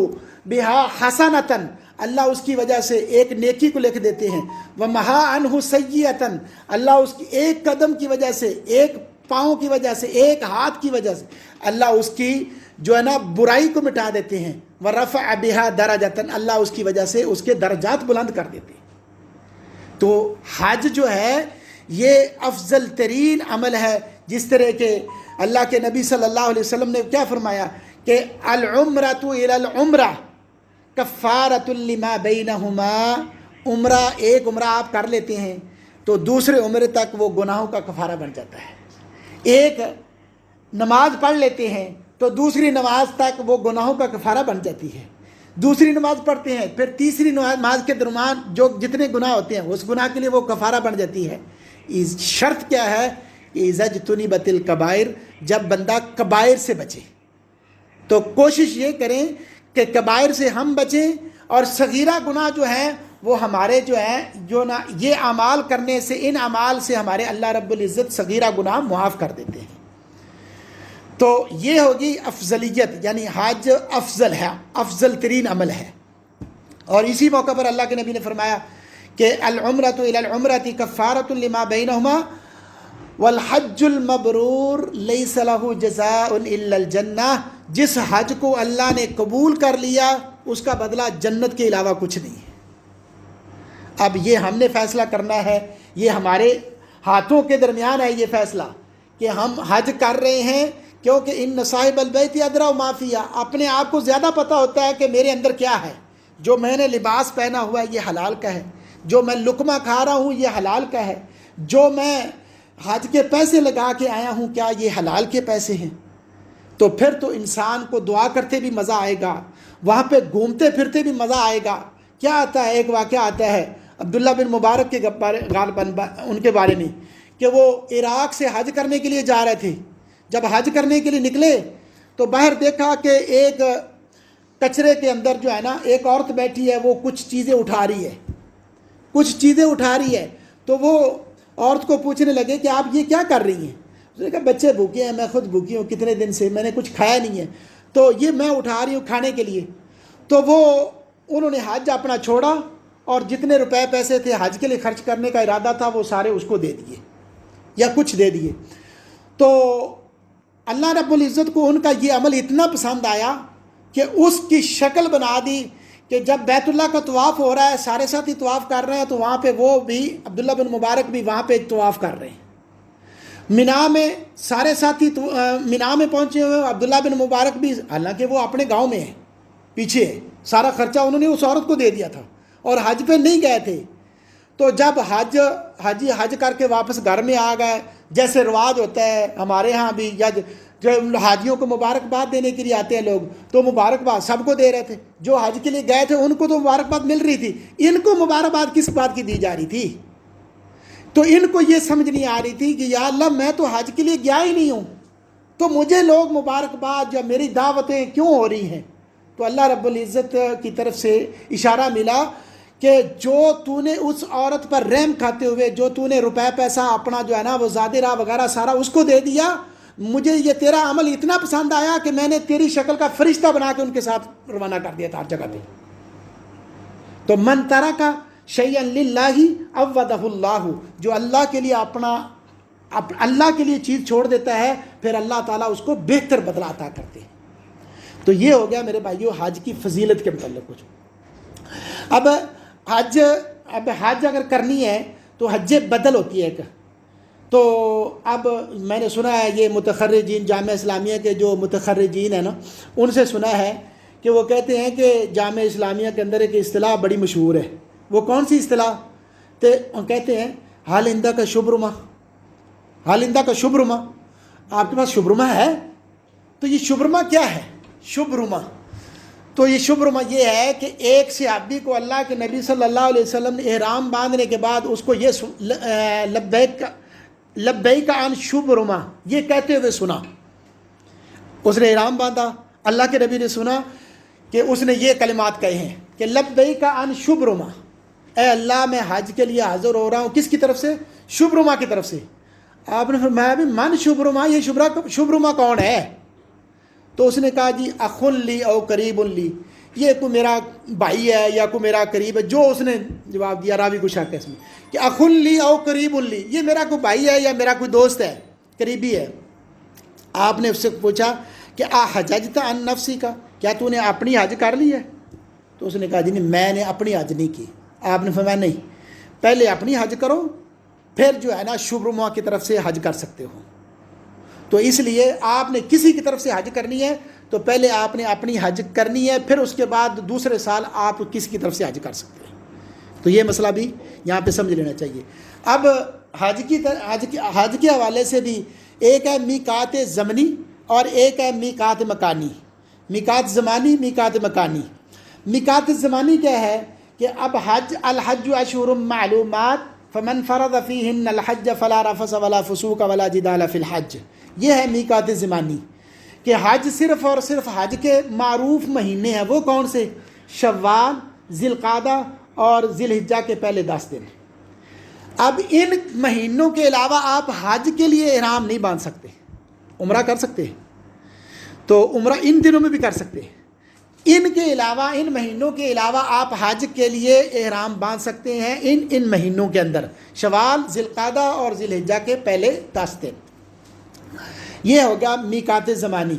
بہا حسنۃ، اللہ اس کی وجہ سے ایک نیکی کو لکھ دیتے ہیں، ومحا عنہ سیئۃ، اللہ اس کی ایک قدم کی وجہ سے، ایک پاؤں کی وجہ سے، ایک ہاتھ کی وجہ سے اللہ اس کی جو ہے نا برائی کو مٹا دیتے ہیں، ورفع بہا درجۃ، اللہ اس کی وجہ سے اس کے درجات بلند کر دیتے ہیں۔ تو حج جو ہے یہ افضل ترین عمل ہے، جس طرح کہ اللہ کے نبی صلی اللہ علیہ وسلم نے کیا فرمایا کہ العمرۃ الی العمرہ کفارۃ لما بینہما، عمرہ ایک عمرہ آپ کر لیتے ہیں تو دوسرے عمرے تک وہ گناہوں کا کفارہ بن جاتا ہے، ایک نماز پڑھ لیتے ہیں تو دوسری نماز تک وہ گناہوں کا کفارہ بن جاتی ہے، دوسری نماز پڑھتے ہیں پھر تیسری نماز کے درمیان جو جتنے گناہ ہوتے ہیں اس گناہ کے لیے وہ کفارہ بن جاتی ہے۔ شرط کیا ہے کہ اذا اجتنبت الکبائر، جب بندہ کبائر سے بچے، تو کوشش یہ کریں کہ کبائر سے ہم بچیں، اور صغیرہ گناہ جو ہیں وہ ہمارے جو ہیں جو نا یہ اعمال کرنے سے، ان اعمال سے ہمارے اللہ رب العزت صغیرہ گناہ معاف کر دیتے ہیں۔ تو یہ ہوگی افضلیت، یعنی حج افضل ہے، افضل ترین عمل ہے۔ اور اسی موقع پر اللہ کے نبی نے فرمایا کہ العمرۃ الی العمرۃ کفارۃ لما بینہما والحج المبرور لیس لہ جزاء الا الجنہ، جس حج کو اللہ نے قبول کر لیا اس کا بدلہ جنت کے علاوہ کچھ نہیں ہے۔ اب یہ ہم نے فیصلہ کرنا ہے، یہ ہمارے ہاتھوں کے درمیان ہے یہ فیصلہ کہ ہم حج کر رہے ہیں، کیونکہ ان صاحب البیت ادری ما فیہ، اپنے آپ کو زیادہ پتہ ہوتا ہے کہ میرے اندر کیا ہے، جو میں نے لباس پہنا ہوا ہے یہ حلال کا ہے، جو میں لقمہ کھا رہا ہوں یہ حلال کا ہے، جو میں حج کے پیسے لگا کے آیا ہوں کیا یہ حلال کے پیسے ہیں۔ تو پھر تو انسان کو دعا کرتے بھی مزہ آئے گا، وہاں پہ گھومتے پھرتے بھی مزہ آئے گا۔ کیا آتا ہے، ایک واقعہ آتا ہے عبداللہ بن مبارک کے غالباً ان کے بارے میں، کہ وہ عراق سے حج کرنے کے لیے جا رہے تھے۔ جب حج کرنے کے لیے نکلے تو باہر دیکھا کہ ایک کچرے کے اندر جو ہے نا ایک عورت بیٹھی ہے، وہ کچھ چیزیں اٹھا رہی ہے، تو وہ عورت کو پوچھنے لگے کہ آپ یہ کیا کر رہی ہیں؟ اس نے کہا بچے بھوکے ہیں، میں خود بھوکی ہوں، کتنے دن سے میں نے کچھ کھایا نہیں ہے، تو یہ میں اٹھا رہی ہوں کھانے کے لیے۔ تو انہوں نے حج اپنا چھوڑا اور جتنے روپے پیسے تھے حج کے لیے خرچ کرنے کا ارادہ تھا وہ سارے اس کو دے دیے یا کچھ دے دیے۔ تو اللہ رب العزت کو ان کا یہ عمل اتنا پسند آیا کہ اس کی شکل بنا دی کہ جب بیت اللہ کا طواف ہو رہا ہے، سارے ساتھی طواف کر رہے ہیں، تو وہاں پہ وہ بھی عبداللہ بن مبارک بھی وہاں پہ طواف کر رہے ہیں۔ مینا میں سارے ساتھی مینا میں پہنچے ہوئے، عبداللہ بن مبارک بھی، حالانکہ وہ اپنے گاؤں میں ہے، پیچھے ہے، سارا خرچہ انہوں نے اس عورت کو دے دیا تھا اور حج پہ نہیں گئے تھے۔ تو جب حج کر کے واپس گھر میں آ گئے، جیسے رواج ہوتا ہے ہمارے ہاں بھی، یا جب حاجیوں کو مبارکباد دینے کے لیے آتے ہیں لوگ تو مبارکباد سب کو دے رہے تھے، جو حج کے لیے گئے تھے ان کو تو مبارکباد مل رہی تھی، ان کو مبارکباد کس بات کی دی جا رہی تھی؟ تو ان کو یہ سمجھ نہیں آ رہی تھی کہ یا اللہ میں تو حج کے لیے گیا ہی نہیں ہوں، تو مجھے لوگ مبارکباد یا میری دعوتیں کیوں ہو رہی ہیں؟ تو اللہ رب العزت کی طرف سے اشارہ ملا کہ جو تو نے اس عورت پر رحم کھاتے ہوئے، جو تو نے روپے پیسہ اپنا جو ہے نا وہ زادی راہ وغیرہ سارا اس کو دے دیا، مجھے یہ تیرا عمل اتنا پسند آیا کہ میں نے تیری شکل کا فرشتہ بنا کے ان کے ساتھ روانہ کر دیا تھا ہر جگہ پہ۔ تو من ترک شیئا للہ عوضہ اللہ، جو اللہ کے لیے اللہ کے لیے چیز چھوڑ دیتا ہے پھر اللہ تعالیٰ اس کو بہتر بدلہ عطا کرتے ہیں۔ تو یہ ہو گیا میرے بھائیو حج کی فضیلت کے متعلق کچھ۔ اب حج اگر کرنی ہے تو حج بدل ہوتی ہے ایک۔ تو اب میں نے سنا ہے یہ متخرجین، جامعہ اسلامیہ کے جو متخرجین ہیں نا، ان سے سنا ہے کہ وہ کہتے ہیں کہ جامعہ اسلامیہ کے اندر ایک اصطلاح بڑی مشہور ہے۔ وہ کون سی اصطلاح؟ تو کہتے ہیں حالندہ کا شبرمہ، حالندہ کا شبرمہ۔ آپ کے پاس شبرمہ ہے؟ تو یہ شبرمہ کیا ہے؟ شبرمہ تو یہ شبرمہ یہ ہے کہ ایک صحابی کو اللہ کے نبی صلی اللہ علیہ وسلم نے احرام باندھنے کے بعد اس کو یہ لبیک عن شبرمہ یہ کہتے ہوئے سنا۔ اس نے احرام باندھا، اللہ کے نبی نے سنا کہ اس نے یہ کلمات کہے ہیں کہ لبیک ان شبرما، اے اللہ میں حج کے لیے حاضر ہو رہا ہوں، کس کی طرف سے؟ شبرما کی طرف سے۔ آپ نے فرمایا بھی من شبرما، یہ شبرما کون ہے؟ تو اس نے کہا جی اخ لی او قریب لی، یہ کوئی میرا بھائی ہے یا کوئی میرا قریب ہے، جو اس نے جواب دیا، راوی کو شک ہے اس میں کہ اخ لی او قریب لی، یہ میرا کوئی بھائی ہے یا میرا کوئی دوست ہے، قریبی ہے۔ آپ نے اس سے پوچھا کہ حججت عن نفسی کا، کیا تو نے اپنی حج کر لی ہے؟ تو اس نے کہا جی نہیں، میں نے اپنی حج نہیں کی۔ آپ نے فرمایا نہیں، پہلے اپنی حج کرو، پھر جو ہے نا شبرما کی طرف سے حج کر سکتے ہو۔ تو اس لیے آپ نے کسی کی طرف سے حج کرنی ہے تو پہلے آپ نے اپنی حج کرنی ہے، پھر اس کے بعد دوسرے سال آپ کسی کی طرف سے حج کر سکتے ہیں۔ تو یہ مسئلہ بھی یہاں پہ سمجھ لینا چاہیے۔ اب حج کے حوالے سے بھی ایک ہے میقات زمنی اور ایک ہے میقات مکانی۔ میقات زمانی، میقات مکانی۔ میقات زمانی کیا ہے کہ اب الحج اشہر معلومات فمن فرض فیہن الحج فلا رفث ولا فسوق ولا جدال فی الحج، یہ ہے میقات زمانی کہ حج صرف اور صرف حج کے معروف مہینے ہیں۔ وہ کون سے؟ شوال، ذی القعدہ اور ذی الحجہ کے پہلے 10 دن۔ اب ان مہینوں کے علاوہ آپ حج کے لیے احرام نہیں باندھ سکتے۔ عمرہ کر سکتے ہیں تو عمرہ ان دنوں میں بھی کر سکتے ہیں، ان کے علاوہ، ان مہینوں کے علاوہ آپ حج کے لیے احرام باندھ سکتے ہیں ان مہینوں کے اندر، شوال، ذی القعدہ اور ذی الحجہ کے پہلے 10 دن۔ یہ ہو گیا میقات زمانی۔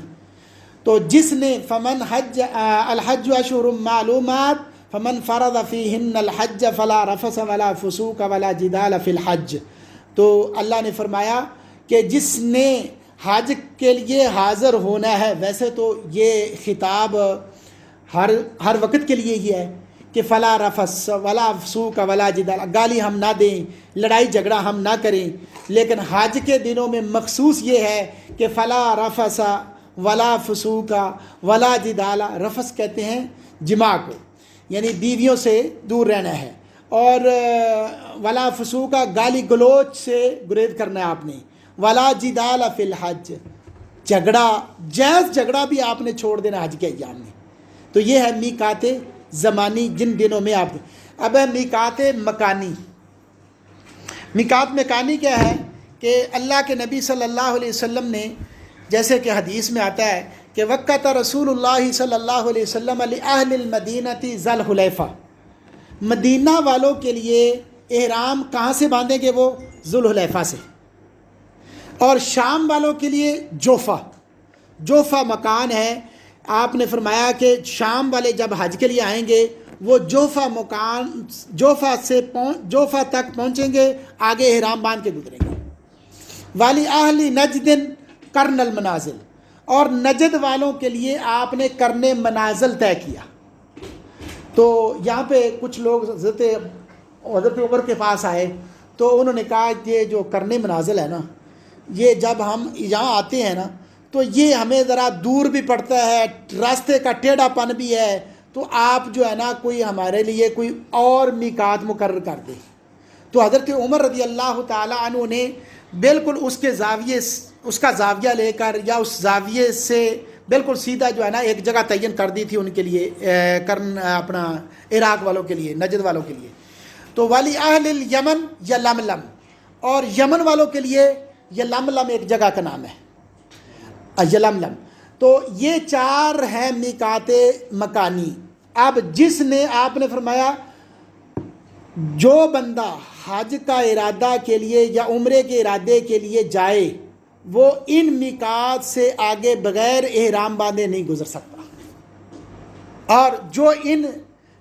تو جس نے فمن حج الحج اشہر معلومات فمن فرض فیہن الحج فلا رفث ولا فسوق ولا جدال فی الحج، تو اللہ نے فرمایا کہ جس نے حج کے لیے حاضر ہونا ہے، ویسے تو یہ خطاب ہر وقت کے لیے ہی ہے کہ فلا رفث ولا فسوق ولا جدال، گالی ہم نہ دیں، لڑائی جھگڑا ہم نہ کریں، لیکن حج کے دنوں میں مخصوص یہ ہے کہ فلا رفث ولا فسوق ولا جدال۔ رفث کہتے ہیں جماع کو، یعنی بیویوں سے دور رہنا ہے، اور ولا فسوق گالی گلوچ سے گریز کرنا ہے آپ نے، ولا جدال فی الحج، جھگڑا، جائز جھگڑا بھی آپ نے چھوڑ دینا حج کے ایام میں۔ تو یہ ہے میقات زمانی، جن دنوں میں آپ۔ اب ہے میقات مکانی۔ میقات مکانی کیا ہے کہ اللہ کے نبی صلی اللہ علیہ وسلم نے، جیسے کہ حدیث میں آتا ہے کہ وقت رسول اللہ صلی اللہ علیہ وسلم لأہل المدینۃ ذی الحلیفہ، مدینہ والوں کے لیے احرام کہاں سے باندھیں گے؟ وہ ذی الحلیفہ سے۔ اور شام والوں کے لیے جوفہ مکان ہے۔ آپ نے فرمایا کہ شام والے جب حج کے لیے آئیں گے وہ جوفہ تک پہنچیں گے، آگے احرام باندھ کے گزریں گے۔ والی اہل نجد قرن المنازل، اور نجد والوں کے لیے آپ نے قرن منازل طے کیا۔ تو یہاں پہ کچھ لوگ حضرت عمر کے پاس آئے تو انہوں نے کہا یہ جو قرن منازل ہے نا، یہ جب ہم یہاں آتے ہیں نا تو یہ ہمیں ذرا دور بھی پڑتا ہے، راستے کا ٹیڑھا پن بھی ہے، تو آپ جو ہے نا کوئی ہمارے لیے کوئی اور میقات مقرر کر دیں۔ تو حضرت عمر رضی اللہ تعالی عنہ نے بالکل اس کا زاویہ لے کر، یا اس زاویے سے بالکل سیدھا جو ہے نا ایک جگہ تعین کر دی تھی ان کے لیے، اپنا عراق والوں کے لیے، نجد والوں کے لیے۔ تو والی اہل الیمن یلملم، اور یمن والوں کے لیے یلملم ایک جگہ کا نام ہے، یلملم۔ تو یہ 4 ہیں میقات مکانی۔ اب جس نے، آپ نے فرمایا جو بندہ حج کا ارادہ کے لیے یا عمرے کے ارادے کے لیے جائے وہ ان میقات سے آگے بغیر احرام باندھے نہیں گزر سکتا، اور جو ان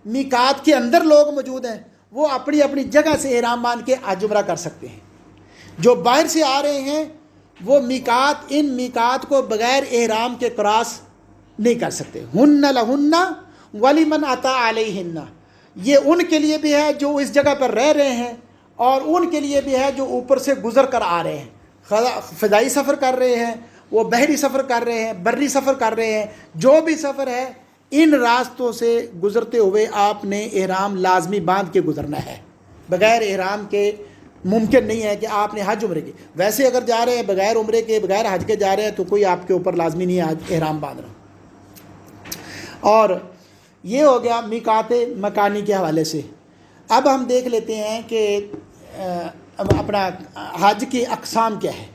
میقات کے اندر لوگ موجود ہیں وہ اپنی اپنی جگہ سے احرام باندھ کے حج عمرہ کر سکتے ہیں۔ جو باہر سے آ رہے ہیں وہ ان میقات کو بغیر احرام کے کراس نہیں کر سکتے۔ ہن لہن ولمن اتی علیہن، یہ ان کے لیے بھی ہے جو اس جگہ پر رہ رہے ہیں، اور ان کے لیے بھی ہے جو اوپر سے گزر کر آ رہے ہیں، فضائی سفر کر رہے ہیں، وہ بحری سفر کر رہے ہیں، بری سفر کر رہے ہیں، جو بھی سفر ہے ان راستوں سے گزرتے ہوئے آپ نے احرام لازمی باندھ کے گزرنا ہے۔ بغیر احرام کے ممکن نہیں ہے کہ آپ نے حج عمرے کے، ویسے اگر جا رہے ہیں بغیر عمرے کے، بغیر حج کے جا رہے ہیں تو کوئی آپ کے اوپر لازمی نہیں ہے احرام باندھنا۔ اور یہ ہو گیا میقات مکانی کے حوالے سے۔ اب ہم دیکھ لیتے ہیں کہ اپنا حج کی اقسام کیا ہے۔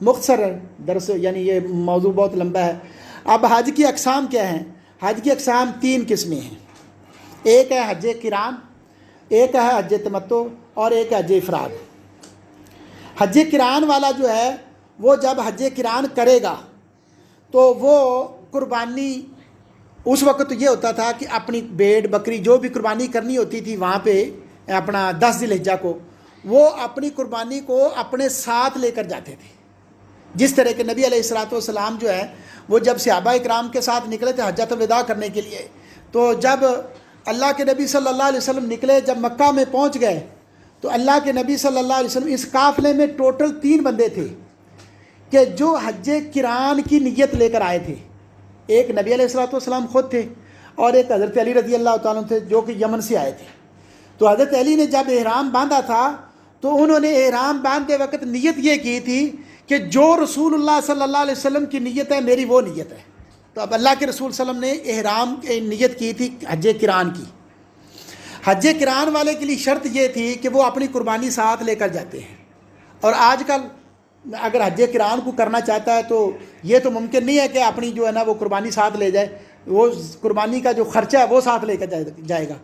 مختصر درس، یعنی یہ موضوع بہت لمبا ہے۔ اب حج کی اقسام کیا ہیں؟ حج کی اقسام 3 قسمیں ہیں۔ ایک ہے حج قران، ایک ہے حج تمتع، اور ایک ہے حج افراد۔ حج قران والا جو ہے وہ جب حج قران کرے گا تو وہ قربانی اس وقت تو یہ ہوتا تھا کہ اپنی بھیڑ بکری جو بھی قربانی کرنی ہوتی تھی وہاں پہ اپنا 10 ذی الحجہ کو وہ اپنی قربانی کو اپنے ساتھ لے کر جاتے تھے۔ جس طرح کہ نبی علیہ الصلوۃ والسلام جو ہے وہ جب صحابہ کرام کے ساتھ نکلے تھے حجۃ الوداع کرنے کے لیے، تو جب اللہ کے نبی صلی اللہ علیہ وسلم نکلے، جب مکہ میں پہنچ گئے تو اللہ کے نبی صلی اللہ علیہ وسلم اس قافلے میں ٹوٹل 3 بندے تھے کہ جو حج قران کی نیت لے کر آئے تھے۔ ایک نبی علیہ الصلوۃ والسلام خود تھے، اور ایک حضرت علی رضی اللہ تعالیٰ تھے جو کہ یمن سے آئے تھے۔ تو حضرت علی نے جب احرام باندھا تھا تو انہوں نے احرام باندھتے وقت نیت یہ کی تھی کہ جو رسول اللہ صلی اللہ علیہ وسلم کی نیت ہے میری وہ نیت ہے۔ تو اب اللہ کے رسول صلی اللہ علیہ وسلم نے احرام کی نیت کی تھی حج قران کی۔ حج قران والے کے لیے شرط یہ تھی کہ وہ اپنی قربانی ساتھ لے کر جاتے ہیں، اور آج کل اگر حج قران کو کرنا چاہتا ہے تو یہ تو ممکن نہیں ہے کہ اپنی جو ہے نا وہ قربانی ساتھ لے جائے، وہ قربانی کا جو خرچہ ہے وہ ساتھ لے کر جائے گا۔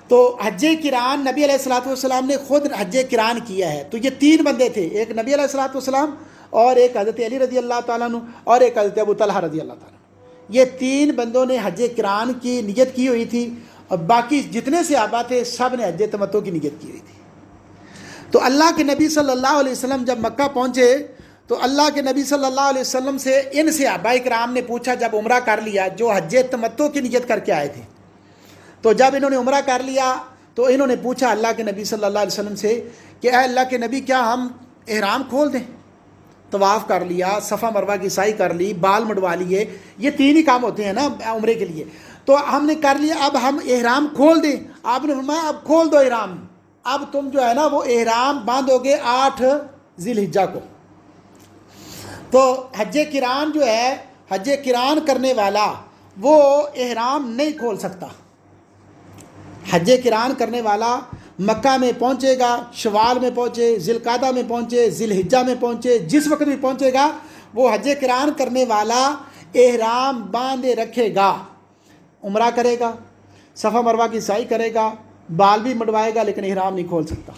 تو حج قران نبی علیہ الصلوۃ والسلام نے خود حج قران کیا ہے۔ تو یہ 3 بندے تھے، ایک نبی علیہ الصلوۃ والسلام، اور ایک حضرت علی رضی اللہ تعالیٰ عنہ، اور ایک حضرت ابو طلحہ رضی اللہ تعالیٰ عنہ۔ یہ 3 بندوں نے حج قران کی نیت کی ہوئی تھی، اور باقی جتنے صحابہ تھے سب نے حج تمتع کی نیت کی ہوئی تھی۔ تو اللہ کے نبی صلی اللہ علیہ وسلم جب مکہ پہنچے تو اللہ کے نبی صلی اللہ علیہ وسلم سے ان صحابہ کرام نے پوچھا، جب عمرہ کر لیا، جو حج تمتع کی نیت کر کے آئے تھے، تو جب انہوں نے عمرہ کر لیا تو انہوں نے پوچھا اللہ کے نبی صلی اللہ علیہ وسلم سے کہ اے اللہ کے نبی کیا ہم احرام کھول دیں؟ طواف کر لیا، صفا مروہ کی سعی کر لی، بال مڈوا لیے، یہ 3 ہی کام ہوتے ہیں نا عمرے کے لیے، تو ہم نے کر لیا، اب ہم احرام کھول دیں؟ آپ نے فرمایا اب کھول دو احرام، اب تم جو ہے نا وہ احرام باندھو گے 8 ذی الحجہ کو۔ تو حج قران جو ہے، حج قران کرنے والا وہ احرام نہیں کھول سکتا۔ حج قران کرنے والا مکہ میں پہنچے گا، شوال میں پہنچے، ذی القعدہ میں پہنچے، ذی الحجہ میں پہنچے، جس وقت بھی پہنچے گا وہ حج قران کرنے والا احرام باندھے رکھے گا، عمرہ کرے گا، صفا مروہ کی سعی کرے گا، بال بھی مڈوائے گا، لیکن احرام نہیں کھول سکتا۔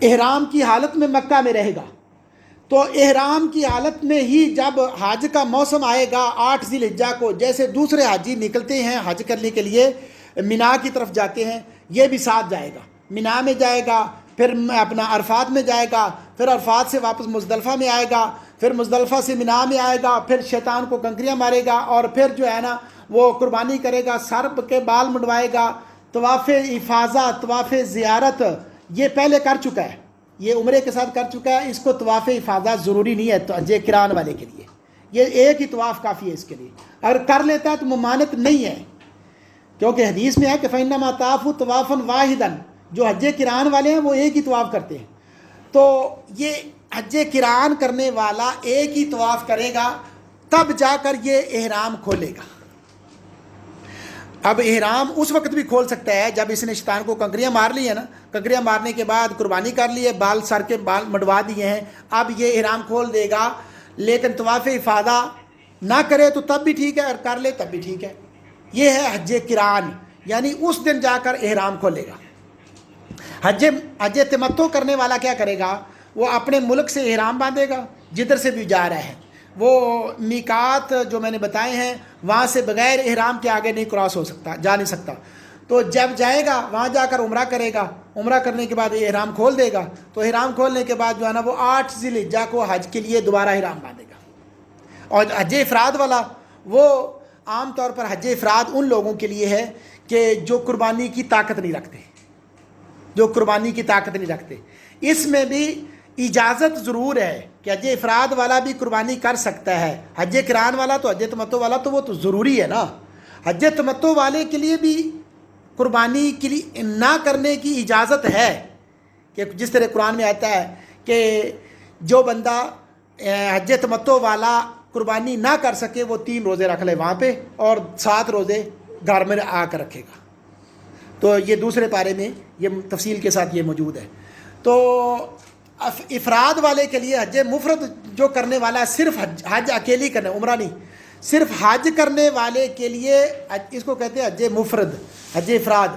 احرام کی حالت میں مکہ میں رہے گا۔ تو احرام کی حالت میں ہی جب حج کا موسم آئے گا 8 ذی الحجہ کو، جیسے دوسرے حاجی نکلتے ہیں حج کرنے کے لیے مینا کی طرف جاتے ہیں، یہ بھی ساتھ جائے گا، مینا میں جائے گا، پھر اپنا عرفات میں جائے گا، پھر عرفات سے واپس مزدلفہ میں آئے گا، پھر مزدلفہ سے مینا میں آئے گا، پھر شیطان کو کنکریاں مارے گا، اور پھر جو ہے نا وہ قربانی کرے گا، سر کے بال مڈوائے گا، طواف افاضہ، طواف زیارت یہ پہلے کر چکا ہے، یہ عمرے کے ساتھ کر چکا ہے، اس کو طواف افاضہ ضروری نہیں ہے تو حج قران والے کے لیے، یہ ایک ہی طواف کافی ہے اس کے لیے، اگر کر لیتا ہے تو ممانعت نہیں ہے، کیونکہ حدیث میں ہے کہ فَإِنَّمَا طَافُوا طَوَافًا وَاحِدًا، جو حج قران والے ہیں وہ ایک ہی طواف کرتے ہیں۔ تو یہ حج قران کرنے والا ایک ہی طواف کرے گا، تب جا کر یہ احرام کھولے گا۔ اب احرام اس وقت بھی کھول سکتا ہے جب اس نے شیطان کو کنکریاں مار لی ہے نا، کنکریاں مارنے کے بعد قربانی کر لی ہے، بال سر کے بال مڈوا دیے ہیں، اب یہ احرام کھول دے گا، لیکن طواف افاضہ نہ کرے تو تب بھی ٹھیک ہے، اور کر لے تب بھی ٹھیک ہے۔ یہ ہے حج قران، یعنی اس دن جا کر احرام کھولے گا۔ حج تمتع کرنے والا کیا کرے گا؟ وہ اپنے ملک سے احرام باندھے گا، جدھر سے بھی جا رہا ہے، وہ میقات جو میں نے بتائے ہیں وہاں سے بغیر احرام کے آگے نہیں کراس ہو سکتا، جا نہیں سکتا۔ تو جب جائے گا وہاں جا کر عمرہ کرے گا، عمرہ کرنے کے بعد احرام کھول دے گا، تو احرام کھولنے کے بعد جو ہے نا وہ 8 ذی الحجہ کو حج کے لیے دوبارہ احرام باندھے گا۔ اور حج افراد والا وہ عام طور پر حج افراد ان لوگوں کے لیے ہے کہ جو قربانی کی طاقت نہیں رکھتے، جو قربانی کی طاقت نہیں رکھتے۔ اس میں بھی اجازت ضرور ہے کہ حج افراد والا بھی قربانی کر سکتا ہے، حج قران والا تو حج تمتع والا تو وہ تو ضروری ہے نا۔ حج تمتع والے کے لیے بھی قربانی کے لیے نہ کرنے کی اجازت ہے، کہ جس طرح قرآن میں آتا ہے کہ جو بندہ حج تمتع والا قربانی نہ کر سکے وہ 3 روزے رکھ لے وہاں پہ، اور 7 روزے گھر میں آ کر رکھے گا۔ تو یہ دوسرے پارے میں یہ تفصیل کے ساتھ یہ موجود ہے۔ تو افراد والے کے لیے حج مفرد جو کرنے والا ہے، صرف حج اکیلی کرنا، عمرہ نہیں، صرف حج کرنے والے کے لیے اس کو کہتے ہیں حج مفرد، حج افراد۔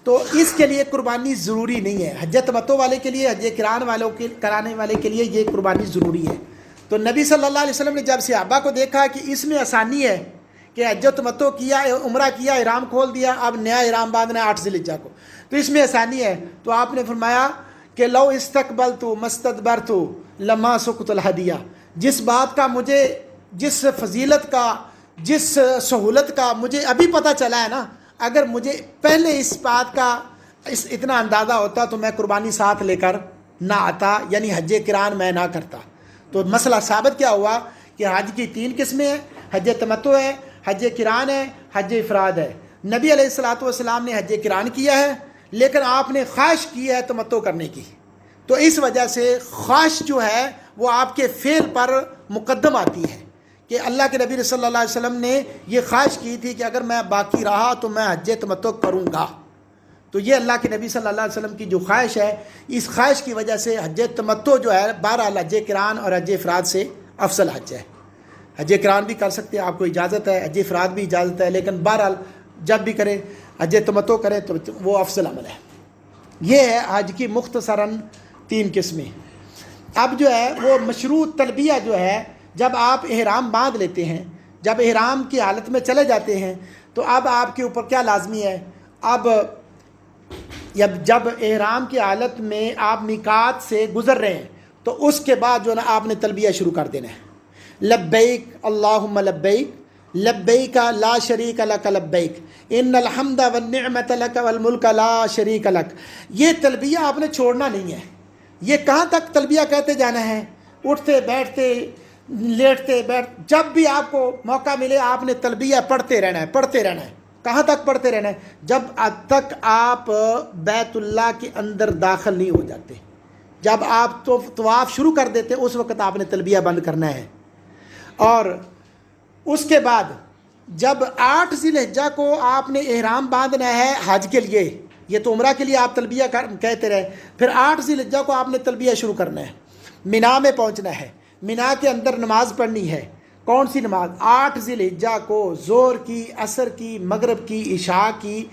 تو اس کے لیے قربانی ضروری نہیں ہے۔ حج تمتع والے کے لیے، حج کرانے والے کے لیے یہ قربانی ضروری ہے۔ تو نبی صلی اللہ علیہ وسلم نے جب صحابہ کو دیکھا کہ اس میں آسانی ہے کہ حج تمتع کیا، عمرہ کیا، احرام کھول دیا، اب نیا احرام باندھنا ہے 8 ذی الحجہ کو، تو اس میں آسانی ہے، تو آپ نے فرمایا کہ لو استقبلت مستدبرت لما سقط الہدیہ، جس بات کا مجھے، جس فضیلت کا، جس سہولت کا مجھے ابھی پتہ چلا ہے نا، اگر مجھے پہلے اس بات کا اتنا اندازہ ہوتا تو میں قربانی ساتھ لے کر نہ آتا، یعنی حج قران میں نہ کرتا۔ تو مسئلہ ثابت کیا ہوا کہ حج کی 3 قسمیں ہیں، حج تمتع ہے، حج قران ہے، حج افراد ہے۔ نبی علیہ الصلوۃ والسلام نے حج قران کیا ہے، لیکن آپ نے خواہش کی ہے تمتع کرنے کی، تو اس وجہ سے خواہش جو ہے وہ آپ کے فعل پر مقدم آتی ہے کہ اللہ کے نبی صلی اللہ علیہ وسلم نے یہ خواہش کی تھی کہ اگر میں باقی رہا تو میں حج تمتع کروں گا۔ تو یہ اللہ کے نبی صلی اللہ علیہ وسلم کی جو خواہش ہے، اس خواہش کی وجہ سے حج تمتع جو ہے بہرحال حج قران اور حج افراد سے افضل حج ہے۔ حج قران بھی کر سکتے ہیں، آپ کو اجازت ہے، حج افراد بھی اجازت ہے، لیکن بہرحال جب بھی کریں حج تمتع کریں تو وہ افضل عمل ہے۔ یہ ہے حج کی مختصراً 3 قسمیں۔ اب جو ہے وہ مشروع تلبیہ جو ہے، جب آپ احرام باندھ لیتے ہیں، جب احرام کی حالت میں چلے جاتے ہیں، تو اب آپ کے اوپر کیا لازمی ہے؟ اب جب احرام کی حالت میں آپ میقات سے گزر رہے ہیں تو اس کے بعد جو ہے نا آپ نے تلبیہ شروع کر دینا ہے، لبیک اللہم لبیک لبیک لا شریک لک لبیک ان الحمد والنعمت لک والملک لا شریک لک۔ یہ تلبیہ آپ نے چھوڑنا نہیں ہے۔ یہ کہاں تک تلبیہ کہتے جانا ہے؟ اٹھتے بیٹھتے لیٹتے جب بھی آپ کو موقع ملے آپ نے تلبیہ پڑھتے رہنا ہے، پڑھتے رہنا ہے۔ کہاں تک پڑھتے رہنا ہے؟ جب تک آپ بیت اللہ کے اندر داخل نہیں ہو جاتے۔ جب آپ تو طواف شروع کر دیتے اس وقت آپ نے تلبیہ بند کرنا ہے۔ اور اس کے بعد جب 8 ذی الحجہ کو آپ نے احرام باندھنا ہے حج کے لیے، یہ تو عمرہ کے لیے آپ تلبیہ کہتے رہے، پھر 8 ذی الحجہ کو آپ نے تلبیہ شروع کرنا ہے، مینا میں پہنچنا ہے، مینا کے اندر نماز پڑھنی ہے۔ کون سی نماز؟ 8 ذی الحجہ کو ظہر کی، عصر کی، مغرب کی، عشاء کی،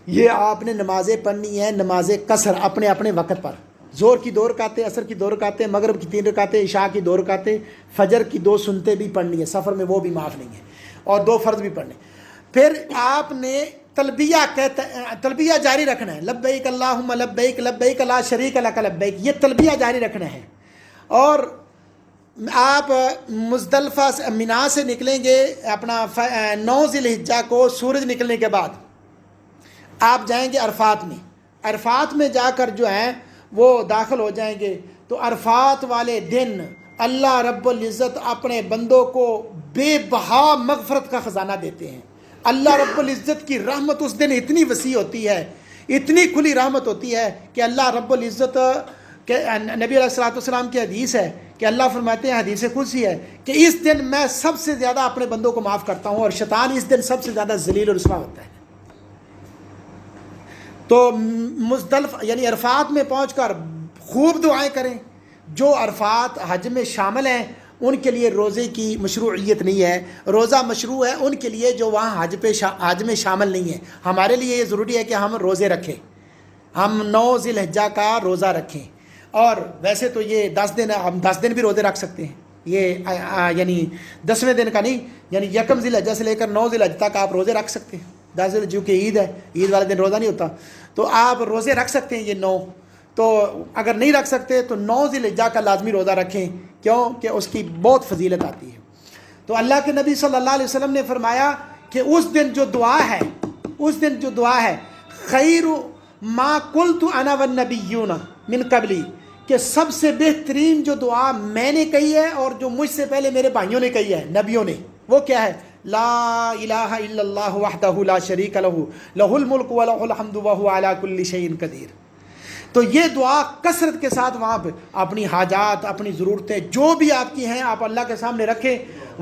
یہ آپ نے نمازیں پڑھنی ہیں، نماز قصر اپنے اپنے وقت پر۔ ظہر کی 2 رکعتیں، عصر کی 2 رکعتیں، مغرب کی 3 رکعتیں، عشاء کی 2 رکعتیں، فجر کی 2 سنتیں بھی پڑھنی ہیں، سفر میں وہ بھی معاف نہیں ہے، اور 2 فرض بھی پڑھنے۔ پھر آپ نے تلبیہ جاری رکھنا ہے، لبیک اللہم لبیک لبیک لا شریک لک لبیک، یہ تلبیہ جاری رکھنا ہے۔ اور آپ مزدلفہ سے، مینا سے نکلیں گے اپنا 9 ذی الحجہ کو سورج نکلنے کے بعد آپ جائیں گے عرفات میں۔ عرفات میں جا کر جو ہیں وہ داخل ہو جائیں گے، تو عرفات والے دن اللہ رب العزت اپنے بندوں کو بے بہا مغفرت کا خزانہ دیتے ہیں۔ اللہ رب العزت کی رحمت اس دن اتنی وسیع ہوتی ہے، اتنی کھلی رحمت ہوتی ہے کہ اللہ رب العزت کہ نبی علیہ الصلوۃ والسلام کی حدیث ہے کہ اللہ فرماتے ہیں، حدیث قدسی ہے کہ اس دن میں سب سے زیادہ اپنے بندوں کو معاف کرتا ہوں، اور شیطان اس دن سب سے زیادہ ذلیل اور رسوا ہوتا ہے۔ تو مزدلفہ یعنی عرفات میں پہنچ کر خوب دعائیں کریں۔ جو عرفات حج میں شامل ہیں ان کے لیے روزے کی مشروعیت نہیں ہے، روزہ مشروع ہے ان کے لیے جو وہاں حج میں شامل نہیں ہے۔ ہمارے لیے یہ ضروری ہے کہ ہم روزے رکھیں، ہم 9 ذی الحجہ کا روزہ رکھیں، اور ویسے تو یہ 10 دن ہے، ہم 10 دن بھی روزے رکھ سکتے ہیں، یہ یعنی 10ویں دن کا نہیں، یعنی 1 ذی الحجہ سے لے کر 9 ذی الحجہ تک آپ روزے رکھ سکتے ہیں۔ 10 ذی الحجہ کی عید ہے، عید والے دن روزہ نہیں ہوتا، تو آپ روزے رکھ سکتے ہیں یہ 9۔ تو اگر نہیں رکھ سکتے تو 9 ذی الحجہ کا لازمی روزہ رکھیں، کیوں کہ اس کی بہت فضیلت آتی ہے۔ تو اللہ کے نبی صلی اللہ علیہ وسلم نے فرمایا کہ اس دن جو دعا ہے، اس دن جو دعا ہے، خیر ما قلت انا والنبیون من قبلی، کہ سب سے بہترین جو دعا میں نے کہی ہے اور جو مجھ سے پہلے میرے بھائیوں نے کہی ہے، نبیوں نے، وہ کیا ہے؟ لا الہ الا اللہ وحدہ لا شریک لہ لہ الملک ولہ الحمد وہو علی کل شیء قدیر۔ تو یہ دعا کثرت کے ساتھ وہاں پہ اپنی حاجات، اپنی ضرورتیں جو بھی آپ کی ہیں آپ اللہ کے سامنے رکھیں۔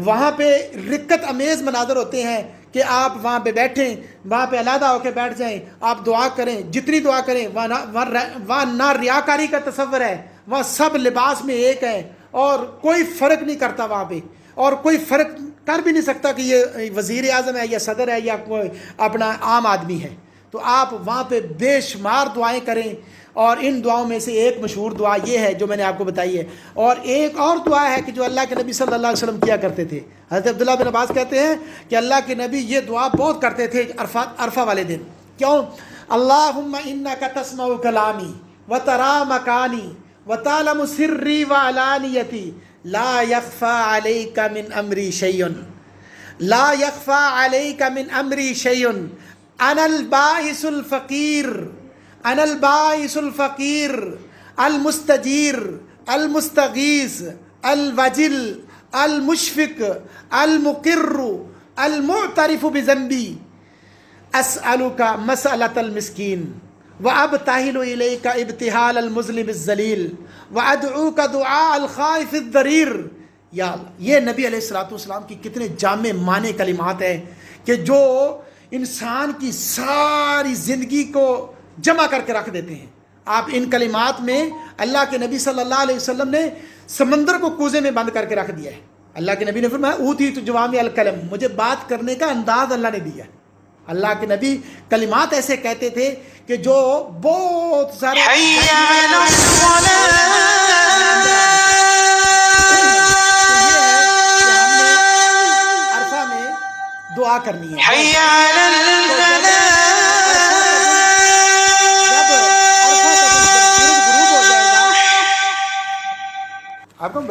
وہاں پہ رقت امیز مناظر ہوتے ہیں کہ آپ وہاں پہ بیٹھیں، وہاں پہ علیحدہ ہو کے بیٹھ جائیں، آپ دعا کریں، جتنی دعا کریں، وہاں نہ ریاکاری کا تصور ہے، وہاں سب لباس میں ایک ہے اور کوئی فرق نہیں کرتا وہاں پہ، اور کوئی فرق کر بھی نہیں سکتا کہ یہ وزیر اعظم ہے یا صدر ہے یا کوئی اپنا عام آدمی ہے۔ تو آپ وہاں پہ بے شمار دعائیں کریں، اور ان دعاؤں میں سے ایک مشہور دعا یہ ہے جو میں نے آپ کو بتائی ہے، اور ایک اور دعا ہے کہ جو اللہ کے نبی صلی اللہ علیہ وسلم کیا کرتے تھے۔ حضرت عبداللہ بن عباس کہتے ہیں کہ اللہ کے نبی یہ دعا بہت کرتے تھے عرفہ والے دن۔ کیوں؟ اللہم انک تسمع کلامی وترا مکانی وتعلم سری وعلانیتی لا یخفی علیک من امری شیء، لا یخفی علیک من امری شیء، انا الباعث الفقیر، انا الباعث الفقیر المستجیر المستغیث الوجل المشفق المقر المعترف بذنبی، اسألک مسألۃ المسکین وابتہل الیک ابتہال المظلم الذلیل وادعوک دعاء الخائف الضریر۔ یا اللہ، یہ نبی علیہ الصلوۃ والسلام کی کتنے جامع معنی کلمات ہیں کہ جو انسان کی ساری زندگی کو جمع کر کے رکھ دیتے ہیں۔ آپ ان کلمات میں اللہ کے نبی صلی اللہ علیہ وسلم نے سمندر کو کوزے میں بند کر کے رکھ دیا ہے۔ اللہ کے نبی نے فرمایا اوتیت جوامع الکلم، مجھے بات کرنے کا انداز اللہ نے دیا ہے۔ اللہ کے نبی کلمات ایسے کہتے تھے کہ جو بہت سارے عرفہ میں دعا کرنی ہے۔ آپ کو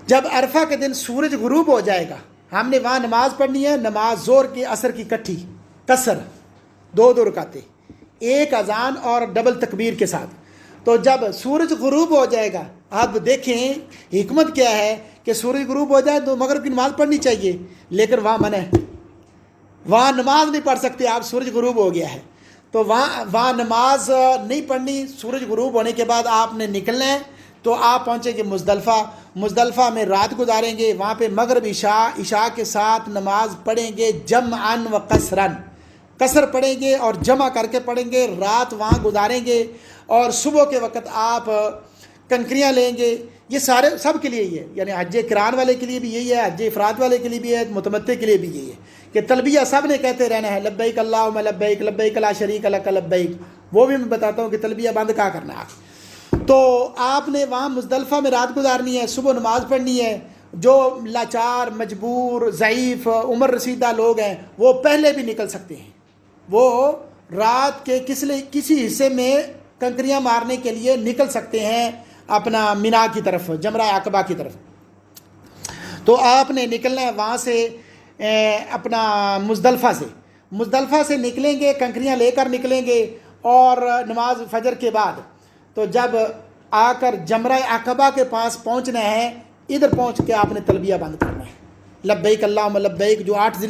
جب عرفہ کے دن سورج غروب ہو جائے گا، ہم نے وہاں نماز پڑھنی ہے، نماز زور کی اثر کی کٹھی قصر، دو رکعتیں، ایک اذان اور ڈبل تکبیر کے ساتھ۔ تو جب سورج غروب ہو جائے گا، آپ دیکھیں حکمت کیا ہے کہ سورج غروب ہو جائے تو مغرب کی نماز پڑھنی چاہیے، لیکن وہاں منع ہے، وہاں نماز نہیں پڑھ سکتے آپ، سورج غروب ہو گیا ہے تو وہاں نماز نہیں پڑھنی۔ سورج غروب ہونے کے بعد آپ نے نکلنا ہے، تو آپ پہنچیں گے مزدلفہ میں رات گزاریں گے، وہاں پہ مغرب عشاء کے ساتھ نماز پڑھیں گے، جمعاً و قصراً، قصر پڑھیں گے اور جمع کر کے پڑھیں گے، رات وہاں گزاریں گے، اور صبح کے وقت آپ کنکریاں لیں گے۔ یہ سارے سب کے لیے ہی ہے، یعنی حج قران والے کے لیے بھی یہی ہے، حج افراد والے کے لیے بھی ہے، متمتع کے لیے بھی یہی ہے کہ تلبیہ سب نے کہتے رہنا ہے، لبیک اللہم لبیک لبیک لا شریک لک لبیک۔ وہ بھی میں بتاتا ہوں کہ تلبیہ بند کہاں کرنا ہے۔ تو آپ نے وہاں مزدلفہ میں رات گزارنی ہے، صبح نماز پڑھنی ہے۔ جو لاچار، مجبور، ضعیف، عمر رسیدہ لوگ ہیں وہ پہلے بھی نکل سکتے ہیں، وہ رات کے کسی حصے میں کنکریاں مارنے کے لیے نکل سکتے ہیں اپنا مینا کی طرف، جمرہ عقبہ کی طرف۔ تو آپ نے نکلنا ہے وہاں سے اپنا مزدلفہ سے نکلیں گے، کنکریاں لے کر نکلیں گے، اور نماز فجر کے بعد تو جب آ کر جمرہ عقبہ کے پاس پہنچنا ہے، ادھر پہنچ کے آپ نے تلبیہ بند کرنا ہے، لبیک اللہم لبیک، جو 8 ذی